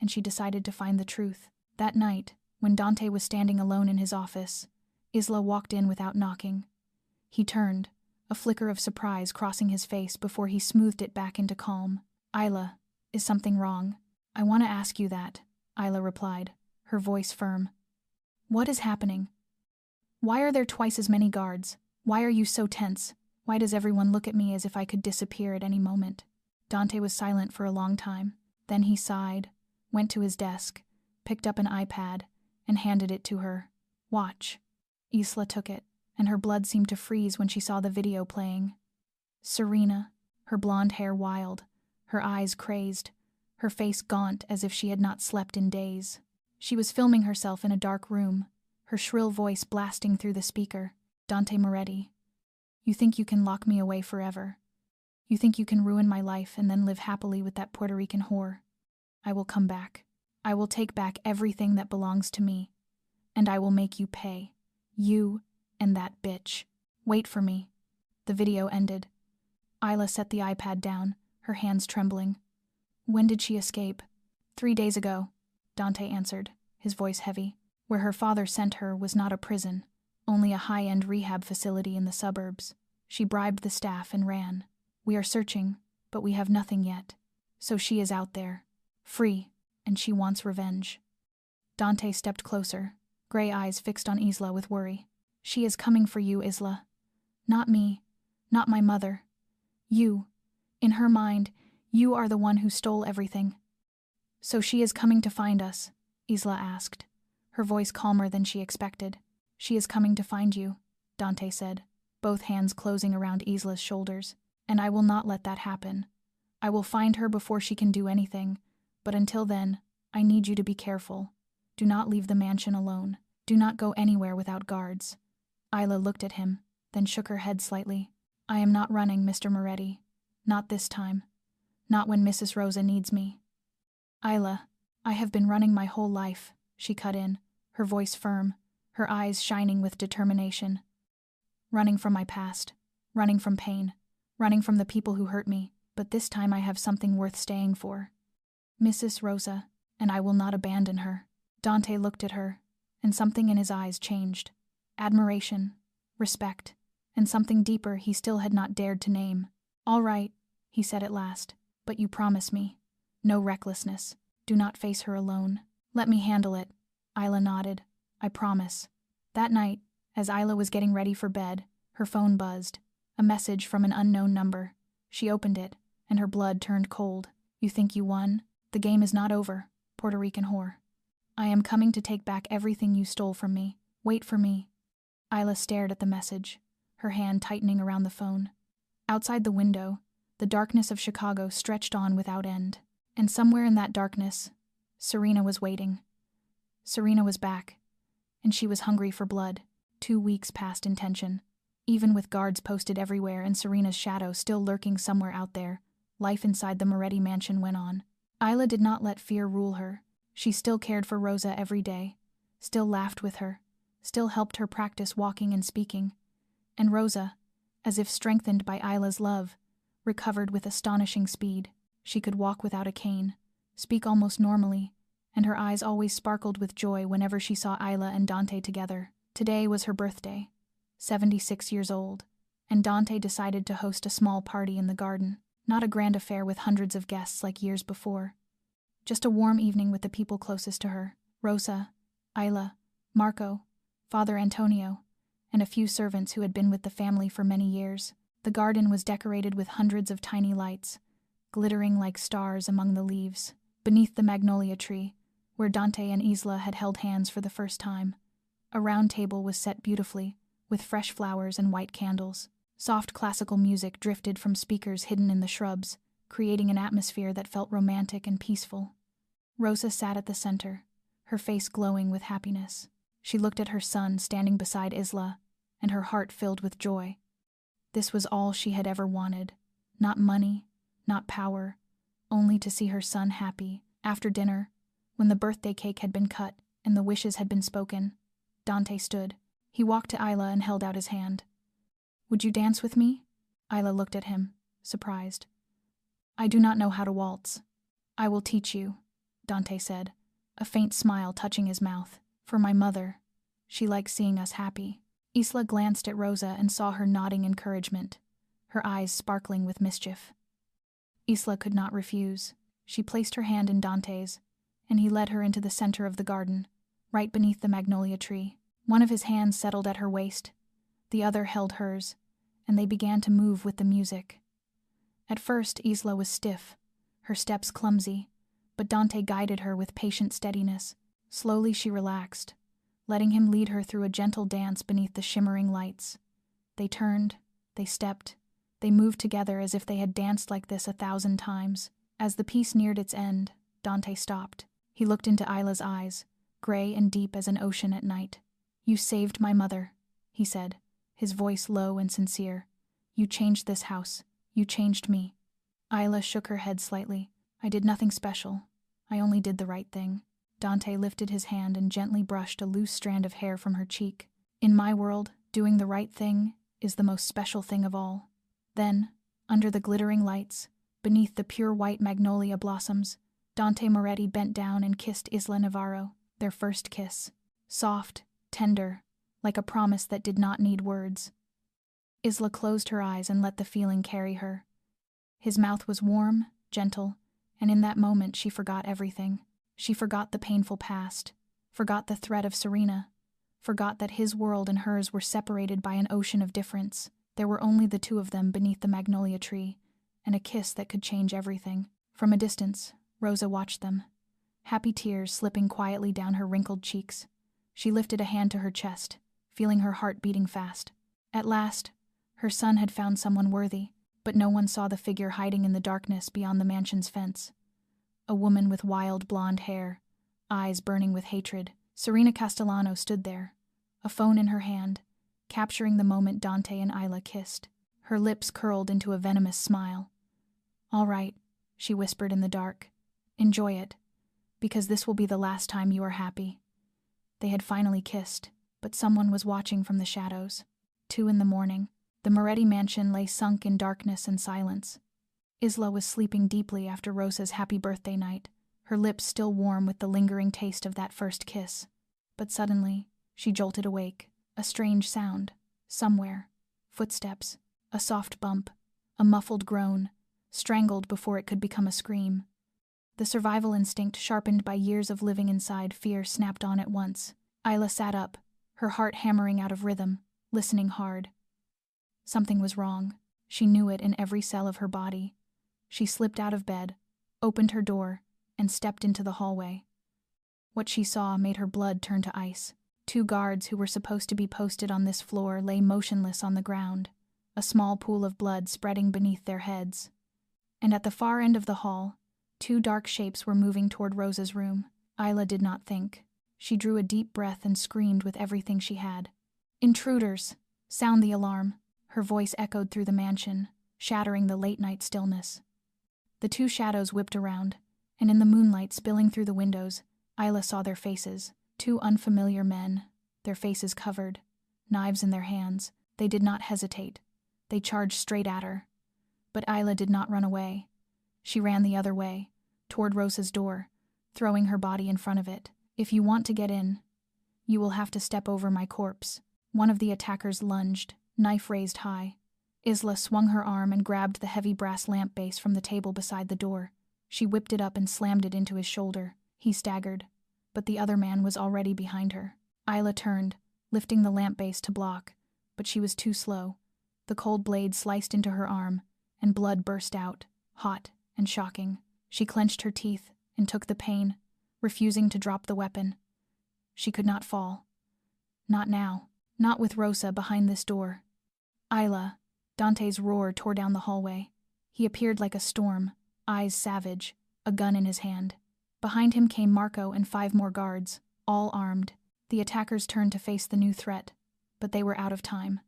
Speaker 1: and she decided to find the truth. That night, when Dante was standing alone in his office, Isla walked in without knocking. He turned, a flicker of surprise crossing his face before he smoothed it back into calm. "Isla, is something wrong?" "I want to ask you that," Isla replied, her voice firm. "What is happening? Why are there twice as many guards? Why are you so tense? Why does everyone look at me as if I could disappear at any moment?" Dante was silent for a long time. Then he sighed, went to his desk, picked up an iPad, and handed it to her. "Watch." Isla took it, and her blood seemed to freeze when she saw the video playing. Serena, her blonde hair wild, her eyes crazed, her face gaunt as if she had not slept in days. She was filming herself in a dark room, her shrill voice blasting through the speaker. "Dante Moretti, you think you can lock me away forever? You think you can ruin my life and then live happily with that Puerto Rican whore? I will come back. I will take back everything that belongs to me, and I will make you pay. You and that bitch. Wait for me." The video ended. Isla set the iPad down, her hands trembling. "When did she escape?" 3 days ago, Dante answered, his voice heavy. "Where her father sent her was not a prison, only a high-end rehab facility in the suburbs. She bribed the staff and ran. We are searching, but we have nothing yet. So she is out there, free, and she wants revenge." Dante stepped closer, gray eyes fixed on Isla with worry. "She is coming for you, Isla. Not me, not my mother. You. In her mind, you are the one who stole everything." "So she is coming to find us?" Isla asked, her voice calmer than she expected. "She is coming to find you," Dante said, both hands closing around Isla's shoulders. "And I will not let that happen. I will find her before she can do anything, but until then, I need you to be careful. Do not leave the mansion alone." Do not go anywhere without guards." Isla looked at him, then shook her head slightly. "I am not running, Mr. Moretti. Not this time. Not when Mrs. Rosa needs me." "Isla, I have been running my whole life," she cut in, her voice firm, her eyes shining with determination. "Running from my past, running from pain, running from the people who hurt me, but this time I have something worth staying for. Mrs. Rosa, and I will not abandon her." Dante looked at her, and something in his eyes changed. Admiration, respect, and something deeper he still had not dared to name. "All right," he said at last, "but you promise me. No recklessness. Do not face her alone." "Let me handle it," Isla nodded. "I promise." That night, as Isla was getting ready for bed, her phone buzzed. A message from an unknown number. She opened it, and her blood turned cold. "You think you won? The game is not over, Puerto Rican whore. I am coming to take back everything you stole from me. Wait for me." Isla stared at the message, her hand tightening around the phone. Outside the window, the darkness of Chicago stretched on without end. And somewhere in that darkness, Serena was waiting. Serena was back, and she was hungry for blood. 2 weeks past intention. Even with guards posted everywhere and Serena's shadow still lurking somewhere out there, life inside the Moretti mansion went on. Isla did not let fear rule her. She still cared for Rosa every day, still laughed with her, still helped her practice walking and speaking. And Rosa, as if strengthened by Isla's love, recovered with astonishing speed. She could walk without a cane, speak almost normally, and her eyes always sparkled with joy whenever she saw Isla and Dante together. Today was her birthday, 76 years old, and Dante decided to host a small party in the garden. Not a grand affair with hundreds of guests like years before. Just a warm evening with the people closest to her: Rosa, Isla, Marco, Father Antonio, and a few servants who had been with the family for many years. The garden was decorated with hundreds of tiny lights, glittering like stars among the leaves. Beneath the magnolia tree, where Dante and Isla had held hands for the first time, a round table was set beautifully, with fresh flowers and white candles. Soft classical music drifted from speakers hidden in the shrubs, creating an atmosphere that felt romantic and peaceful. Rosa sat at the center, her face glowing with happiness. She looked at her son standing beside Isla, and her heart filled with joy. This was all she had ever wanted. Not money, not power, only to see her son happy. After dinner, when the birthday cake had been cut and the wishes had been spoken, Dante stood. He walked to Isla and held out his hand. "Would you dance with me?" Isla looked at him, surprised. "I do not know how to waltz." "I will teach you," Dante said, a faint smile touching his mouth. "For my mother. She likes seeing us happy." Isla glanced at Rosa and saw her nodding encouragement, her eyes sparkling with mischief. Isla could not refuse. She placed her hand in Dante's, and he led her into the center of the garden, right beneath the magnolia tree. One of his hands settled at her waist, the other held hers, and they began to move with the music. At first, Isla was stiff, her steps clumsy, but Dante guided her with patient steadiness. Slowly she relaxed, letting him lead her through a gentle dance beneath the shimmering lights. They turned, they stepped, they moved together as if they had danced like this 1,000 times. As the piece neared its end, Dante stopped. He looked into Isla's eyes, gray and deep as an ocean at night. "You saved my mother," he said, his voice low and sincere. "You changed this house. You changed me." Isla shook her head slightly. "I did nothing special. I only did the right thing." Dante lifted his hand and gently brushed a loose strand of hair from her cheek. "In my world, doing the right thing is the most special thing of all." Then, under the glittering lights, beneath the pure white magnolia blossoms, Dante Moretti bent down and kissed Isla Navarro, their first kiss. Soft, tender, like a promise that did not need words. Isla closed her eyes and let the feeling carry her. His mouth was warm, gentle, and in that moment she forgot everything. She forgot the painful past, forgot the threat of Serena, forgot that his world and hers were separated by an ocean of difference. There were only the two of them beneath the magnolia tree, and a kiss that could change everything. From a distance, Rosa watched them, happy tears slipping quietly down her wrinkled cheeks. She lifted a hand to her chest, feeling her heart beating fast. At last, her son had found someone worthy, but no one saw the figure hiding in the darkness beyond the mansion's fence. A woman with wild blonde hair, eyes burning with hatred, Serena Castellano stood there, a phone in her hand, capturing the moment Dante and Isla kissed. Her lips curled into a venomous smile. "All right," she whispered in the dark. "Enjoy it, because this will be the last time you are happy." They had finally kissed, but someone was watching from the shadows. 2 a.m. The Moretti mansion lay sunk in darkness and silence. Isla was sleeping deeply after Rosa's happy birthday night, her lips still warm with the lingering taste of that first kiss. But suddenly, she jolted awake. A strange sound. Somewhere. Footsteps. A soft bump. A muffled groan. Strangled before it could become a scream. The survival instinct sharpened by years of living inside fear snapped on at once. Isla sat up, her heart hammering out of rhythm, listening hard. Something was wrong. She knew it in every cell of her body. She slipped out of bed, opened her door, and stepped into the hallway. What she saw made her blood turn to ice. 2 guards who were supposed to be posted on this floor lay motionless on the ground, a small pool of blood spreading beneath their heads. And at the far end of the hall, 2 dark shapes were moving toward Rosa's room. Isla did not think. She drew a deep breath and screamed with everything she had. "Intruders! Sound the alarm!" Her voice echoed through the mansion, shattering the late-night stillness. The 2 shadows whipped around, and in the moonlight spilling through the windows, Isla saw their faces. 2 unfamiliar men, their faces covered, knives in their hands. They did not hesitate. They charged straight at her. But Isla did not run away. She ran the other way, toward Rosa's door, throwing her body in front of it. "If you want to get in, you will have to step over my corpse." One of the attackers lunged, knife raised high. Isla swung her arm and grabbed the heavy brass lamp base from the table beside the door. She whipped it up and slammed it into his shoulder. He staggered, but the other man was already behind her. Isla turned, lifting the lamp base to block, but she was too slow. The cold blade sliced into her arm, and blood burst out, hot and shocking. She clenched her teeth and took the pain, refusing to drop the weapon. She could not fall. Not now. Not with Rosa behind this door. "Isla!" Dante's roar tore down the hallway. He appeared like a storm, eyes savage, a gun in his hand. Behind him came Marco and 5 more guards, all armed. The attackers turned to face the new threat, but they were out of time.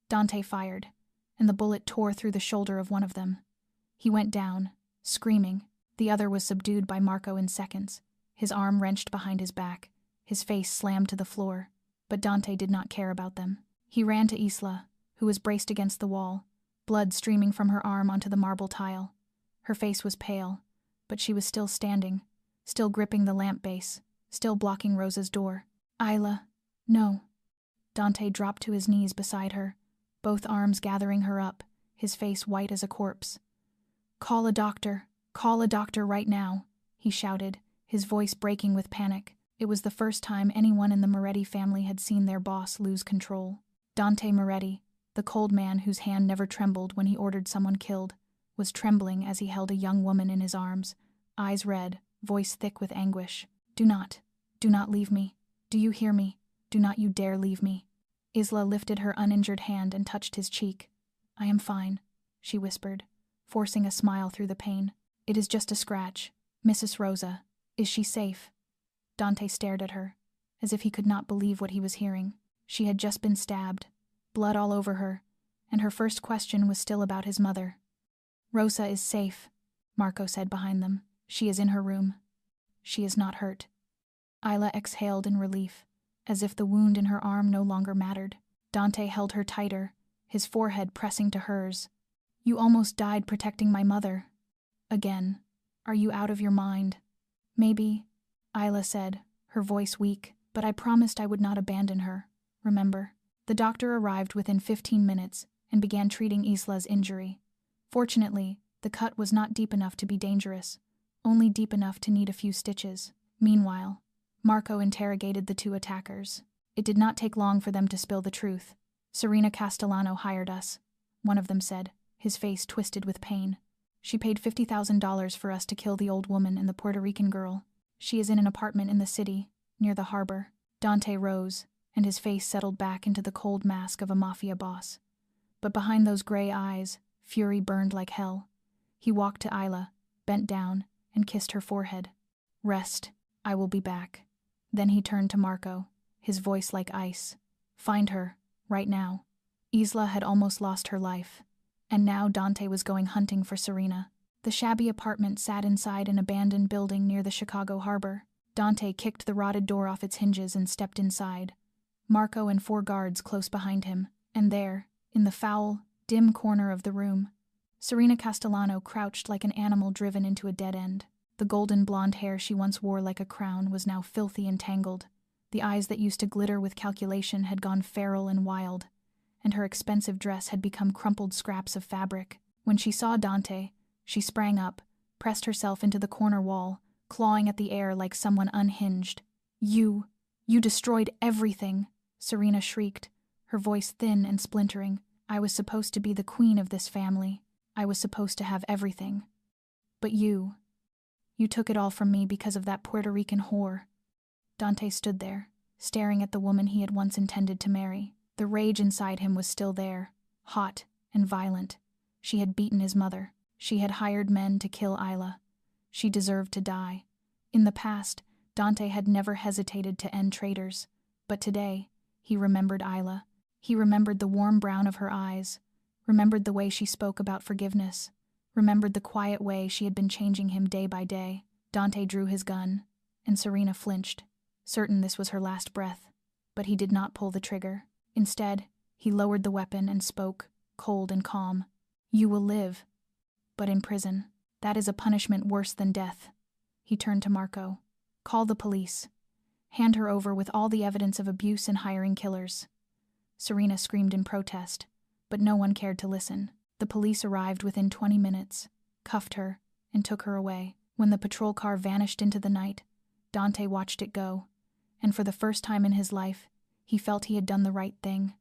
Speaker 1: Dante fired, and the bullet tore through the shoulder of one of them. He went down, screaming. The other was subdued by Marco in seconds, his arm wrenched behind his back, his face slammed to the floor. But Dante did not care about them. He ran to Isla, who was braced against the wall, blood streaming from her arm onto the marble tile. Her face was pale, but she was still standing, still gripping the lamp base, still blocking Rosa's door. "Isla, no." Dante dropped to his knees beside her, both arms gathering her up, his face white as a corpse. Call a doctor right now," he shouted, his voice breaking with panic. It was the first time anyone in the Moretti family had seen their boss lose control. Dante Moretti, the cold man whose hand never trembled when he ordered someone killed, was trembling as he held a young woman in his arms, eyes red, voice thick with anguish. Do not leave me. Do you hear me? Do not you dare leave me." Isla lifted her uninjured hand and touched his cheek. "I am fine," she whispered, forcing a smile through the pain. "It is just a scratch. Mrs. Rosa, is she safe?" Dante stared at her, as if he could not believe what he was hearing. She had just been stabbed, blood all over her, and her first question was still about his mother. "Rosa is safe," Marco said behind them. "She is in her room. She is not hurt." Isla exhaled in relief, as if the wound in her arm no longer mattered. Dante held her tighter, his forehead pressing to hers. "You almost died protecting my mother. Again. Are you out of your mind?" "Maybe," Isla said, her voice weak, "but I promised I would not abandon her, remember?" The doctor arrived within 15 minutes and began treating Isla's injury. Fortunately, the cut was not deep enough to be dangerous, only deep enough to need a few stitches. Meanwhile, Marco interrogated the 2 attackers. It did not take long for them to spill the truth. "Serena Castellano hired us," one of them said, his face twisted with pain. "She paid $50,000 for us to kill the old woman and the Puerto Rican girl. She is in an apartment in the city, near the harbor." Dante rose, and his face settled back into the cold mask of a Mafia boss. But behind those gray eyes, fury burned like hell. He walked to Isla, bent down, and kissed her forehead. "Rest. I will be back." Then he turned to Marco, his voice like ice. Find her, right now. Isla had almost lost her life, and now Dante was going hunting for Serena. The shabby apartment sat inside an abandoned building near the Chicago harbor. Dante kicked the rotted door off its hinges and stepped inside. Marco and 4 guards close behind him, and there, in the foul, dim corner of the room, Serena Castellano crouched like an animal driven into a dead end. The golden blonde hair she once wore like a crown was now filthy and tangled. The eyes that used to glitter with calculation had gone feral and wild, and her expensive dress had become crumpled scraps of fabric. When she saw Dante, she sprang up, pressed herself into the corner wall, clawing at the air like someone unhinged. You destroyed everything," Serena shrieked, her voice thin and splintering. "I was supposed to be the queen of this family. I was supposed to have everything. But you took it all from me because of that Puerto Rican whore." Dante stood there, staring at the woman he had once intended to marry. The rage inside him was still there, hot and violent. She had beaten his mother. She had hired men to kill Isla. She deserved to die. In the past, Dante had never hesitated to end traitors, but today, he remembered Isla. He remembered the warm brown of her eyes, remembered the way she spoke about forgiveness, remembered the quiet way she had been changing him day by day. Dante drew his gun, and Serena flinched, certain this was her last breath, but he did not pull the trigger. Instead, he lowered the weapon and spoke, cold and calm. "You will live, but in prison. That is a punishment worse than death." He turned to Marco. "Call the police. Hand her over with all the evidence of abuse and hiring killers." Serena screamed in protest, but no one cared to listen. The police arrived within 20 minutes, cuffed her, and took her away. When the patrol car vanished into the night, Dante watched it go, and for the first time in his life, he felt he had done the right thing,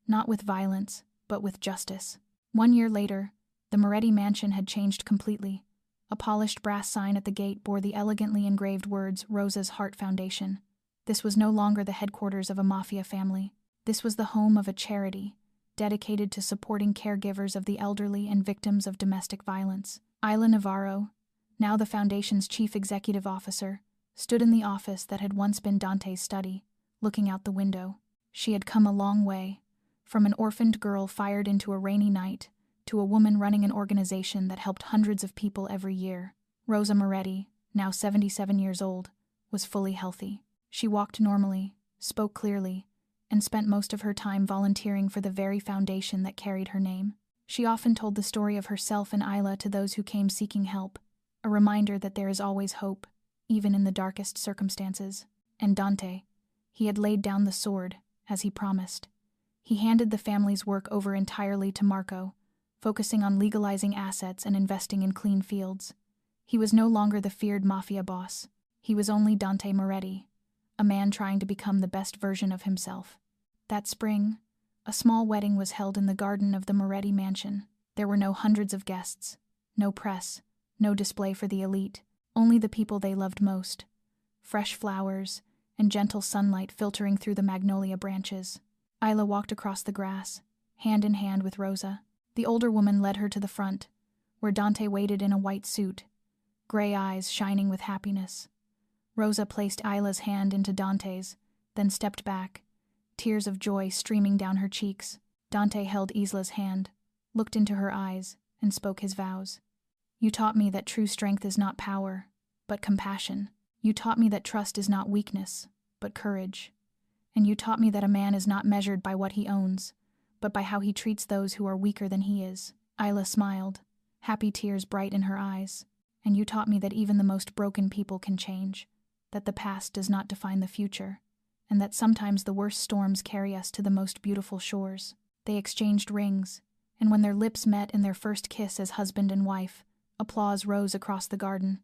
Speaker 1: not with violence, but with justice. 1 year later, the Moretti mansion had changed completely. A polished brass sign at the gate bore the elegantly engraved words Rosa's Heart Foundation. This was no longer the headquarters of a mafia family. This was the home of a charity, dedicated to supporting caregivers of the elderly and victims of domestic violence. Isla Navarro, now the foundation's chief executive officer, stood in the office that had once been Dante's study, looking out the window. She had come a long way, from an orphaned girl fired into a rainy night to a woman running an organization that helped hundreds of people every year. Rosa Moretti, now 77 years old, was fully healthy. She walked normally, spoke clearly, and spent most of her time volunteering for the very foundation that carried her name. She often told the story of herself and Isla to those who came seeking help, a reminder that there is always hope, even in the darkest circumstances. And Dante, he had laid down the sword, as he promised. He handed the family's work over entirely to Marco, focusing on legalizing assets and investing in clean fields. He was no longer the feared mafia boss. He was only Dante Moretti, a man trying to become the best version of himself. That spring, a small wedding was held in the garden of the Moretti mansion. There were no hundreds of guests, no press, no display for the elite, only the people they loved most. Fresh flowers and gentle sunlight filtering through the magnolia branches. Isla walked across the grass, hand in hand with Rosa. The older woman led her to the front, where Dante waited in a white suit, gray eyes shining with happiness. Rosa placed Isla's hand into Dante's, then stepped back, tears of joy streaming down her cheeks. Dante held Isla's hand, looked into her eyes, and spoke his vows. "You taught me that true strength is not power, but compassion. You taught me that trust is not weakness, but courage. And you taught me that a man is not measured by what he owns, but by how he treats those who are weaker than he is." Isla smiled, happy tears bright in her eyes. "And you taught me that even the most broken people can change, that the past does not define the future, and that sometimes the worst storms carry us to the most beautiful shores." They exchanged rings, and when their lips met in their first kiss as husband and wife, applause rose across the garden.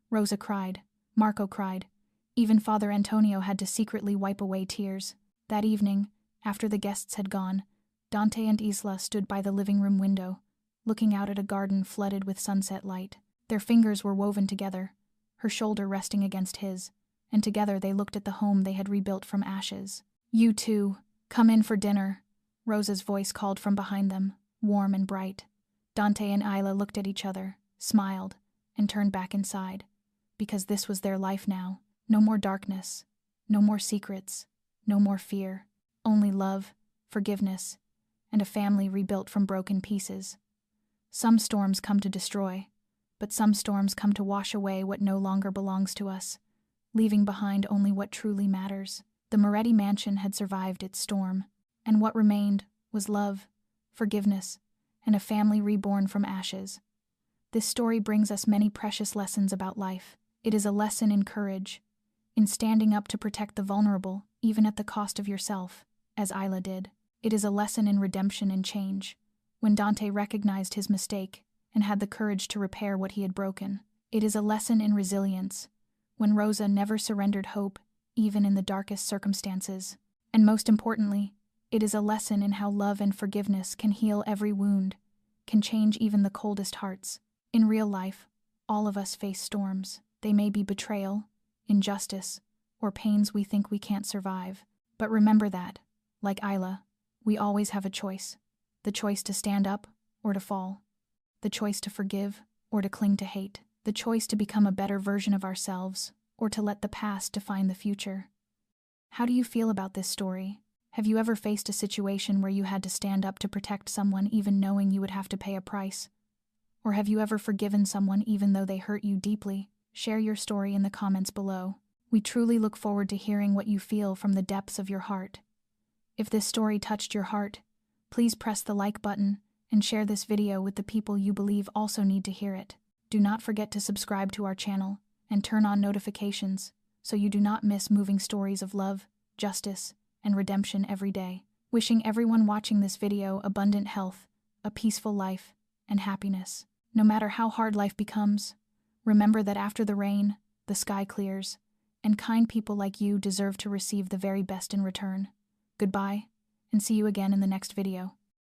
Speaker 1: Rosa cried, Marco cried. Even Father Antonio had to secretly wipe away tears. That evening, after the guests had gone, Dante and Isla stood by the living room window, looking out at a garden flooded with sunset light. Their fingers were woven together, her shoulder resting against his, and together they looked at the home they had rebuilt from ashes. "You two, come in for dinner," Rosa's voice called from behind them, warm and bright. Dante and Isla looked at each other, smiled, and turned back inside, because this was their life now. No more darkness, No more secrets, no more fear, only love, forgiveness, and a family rebuilt from broken pieces. Some storms come to destroy, but some storms come to wash away what no longer belongs to us, leaving behind only what truly matters. The Moretti mansion had survived its storm, and what remained was love, forgiveness, and a family reborn from ashes. This story brings us many precious lessons about life. It is a lesson in courage, in standing up to protect the vulnerable, even at the cost of yourself, as Isla did. It is a lesson in redemption and change, when Dante recognized his mistake and had the courage to repair what he had broken. It is a lesson in resilience, when Rosa never surrendered hope, even in the darkest circumstances. And most importantly, it is a lesson in how love and forgiveness can heal every wound, can change even the coldest hearts. In real life, all of us face storms. They may be betrayal, injustice, or pains we think we can't survive. But remember that, like Isla, we always have a choice. The choice to stand up or to fall. The choice to forgive or to cling to hate. The choice to become a better version of ourselves or to let the past define the future. How do you feel about this story? Have you ever faced a situation where you had to stand up to protect someone even knowing you would have to pay a price? Or have you ever forgiven someone even though they hurt you deeply? Share your story in the comments below. We truly look forward to hearing what you feel from the depths of your heart. If this story touched your heart, please press the like button and share this video with the people you believe also need to hear it. Do not forget to subscribe to our channel and turn on notifications so you do not miss moving stories of love, justice, and redemption every day. Wishing everyone watching this video abundant health, a peaceful life, and happiness. No matter how hard life becomes, remember that after the rain, the sky clears, and kind people like you deserve to receive the very best in return. Goodbye, and see you again in the next video.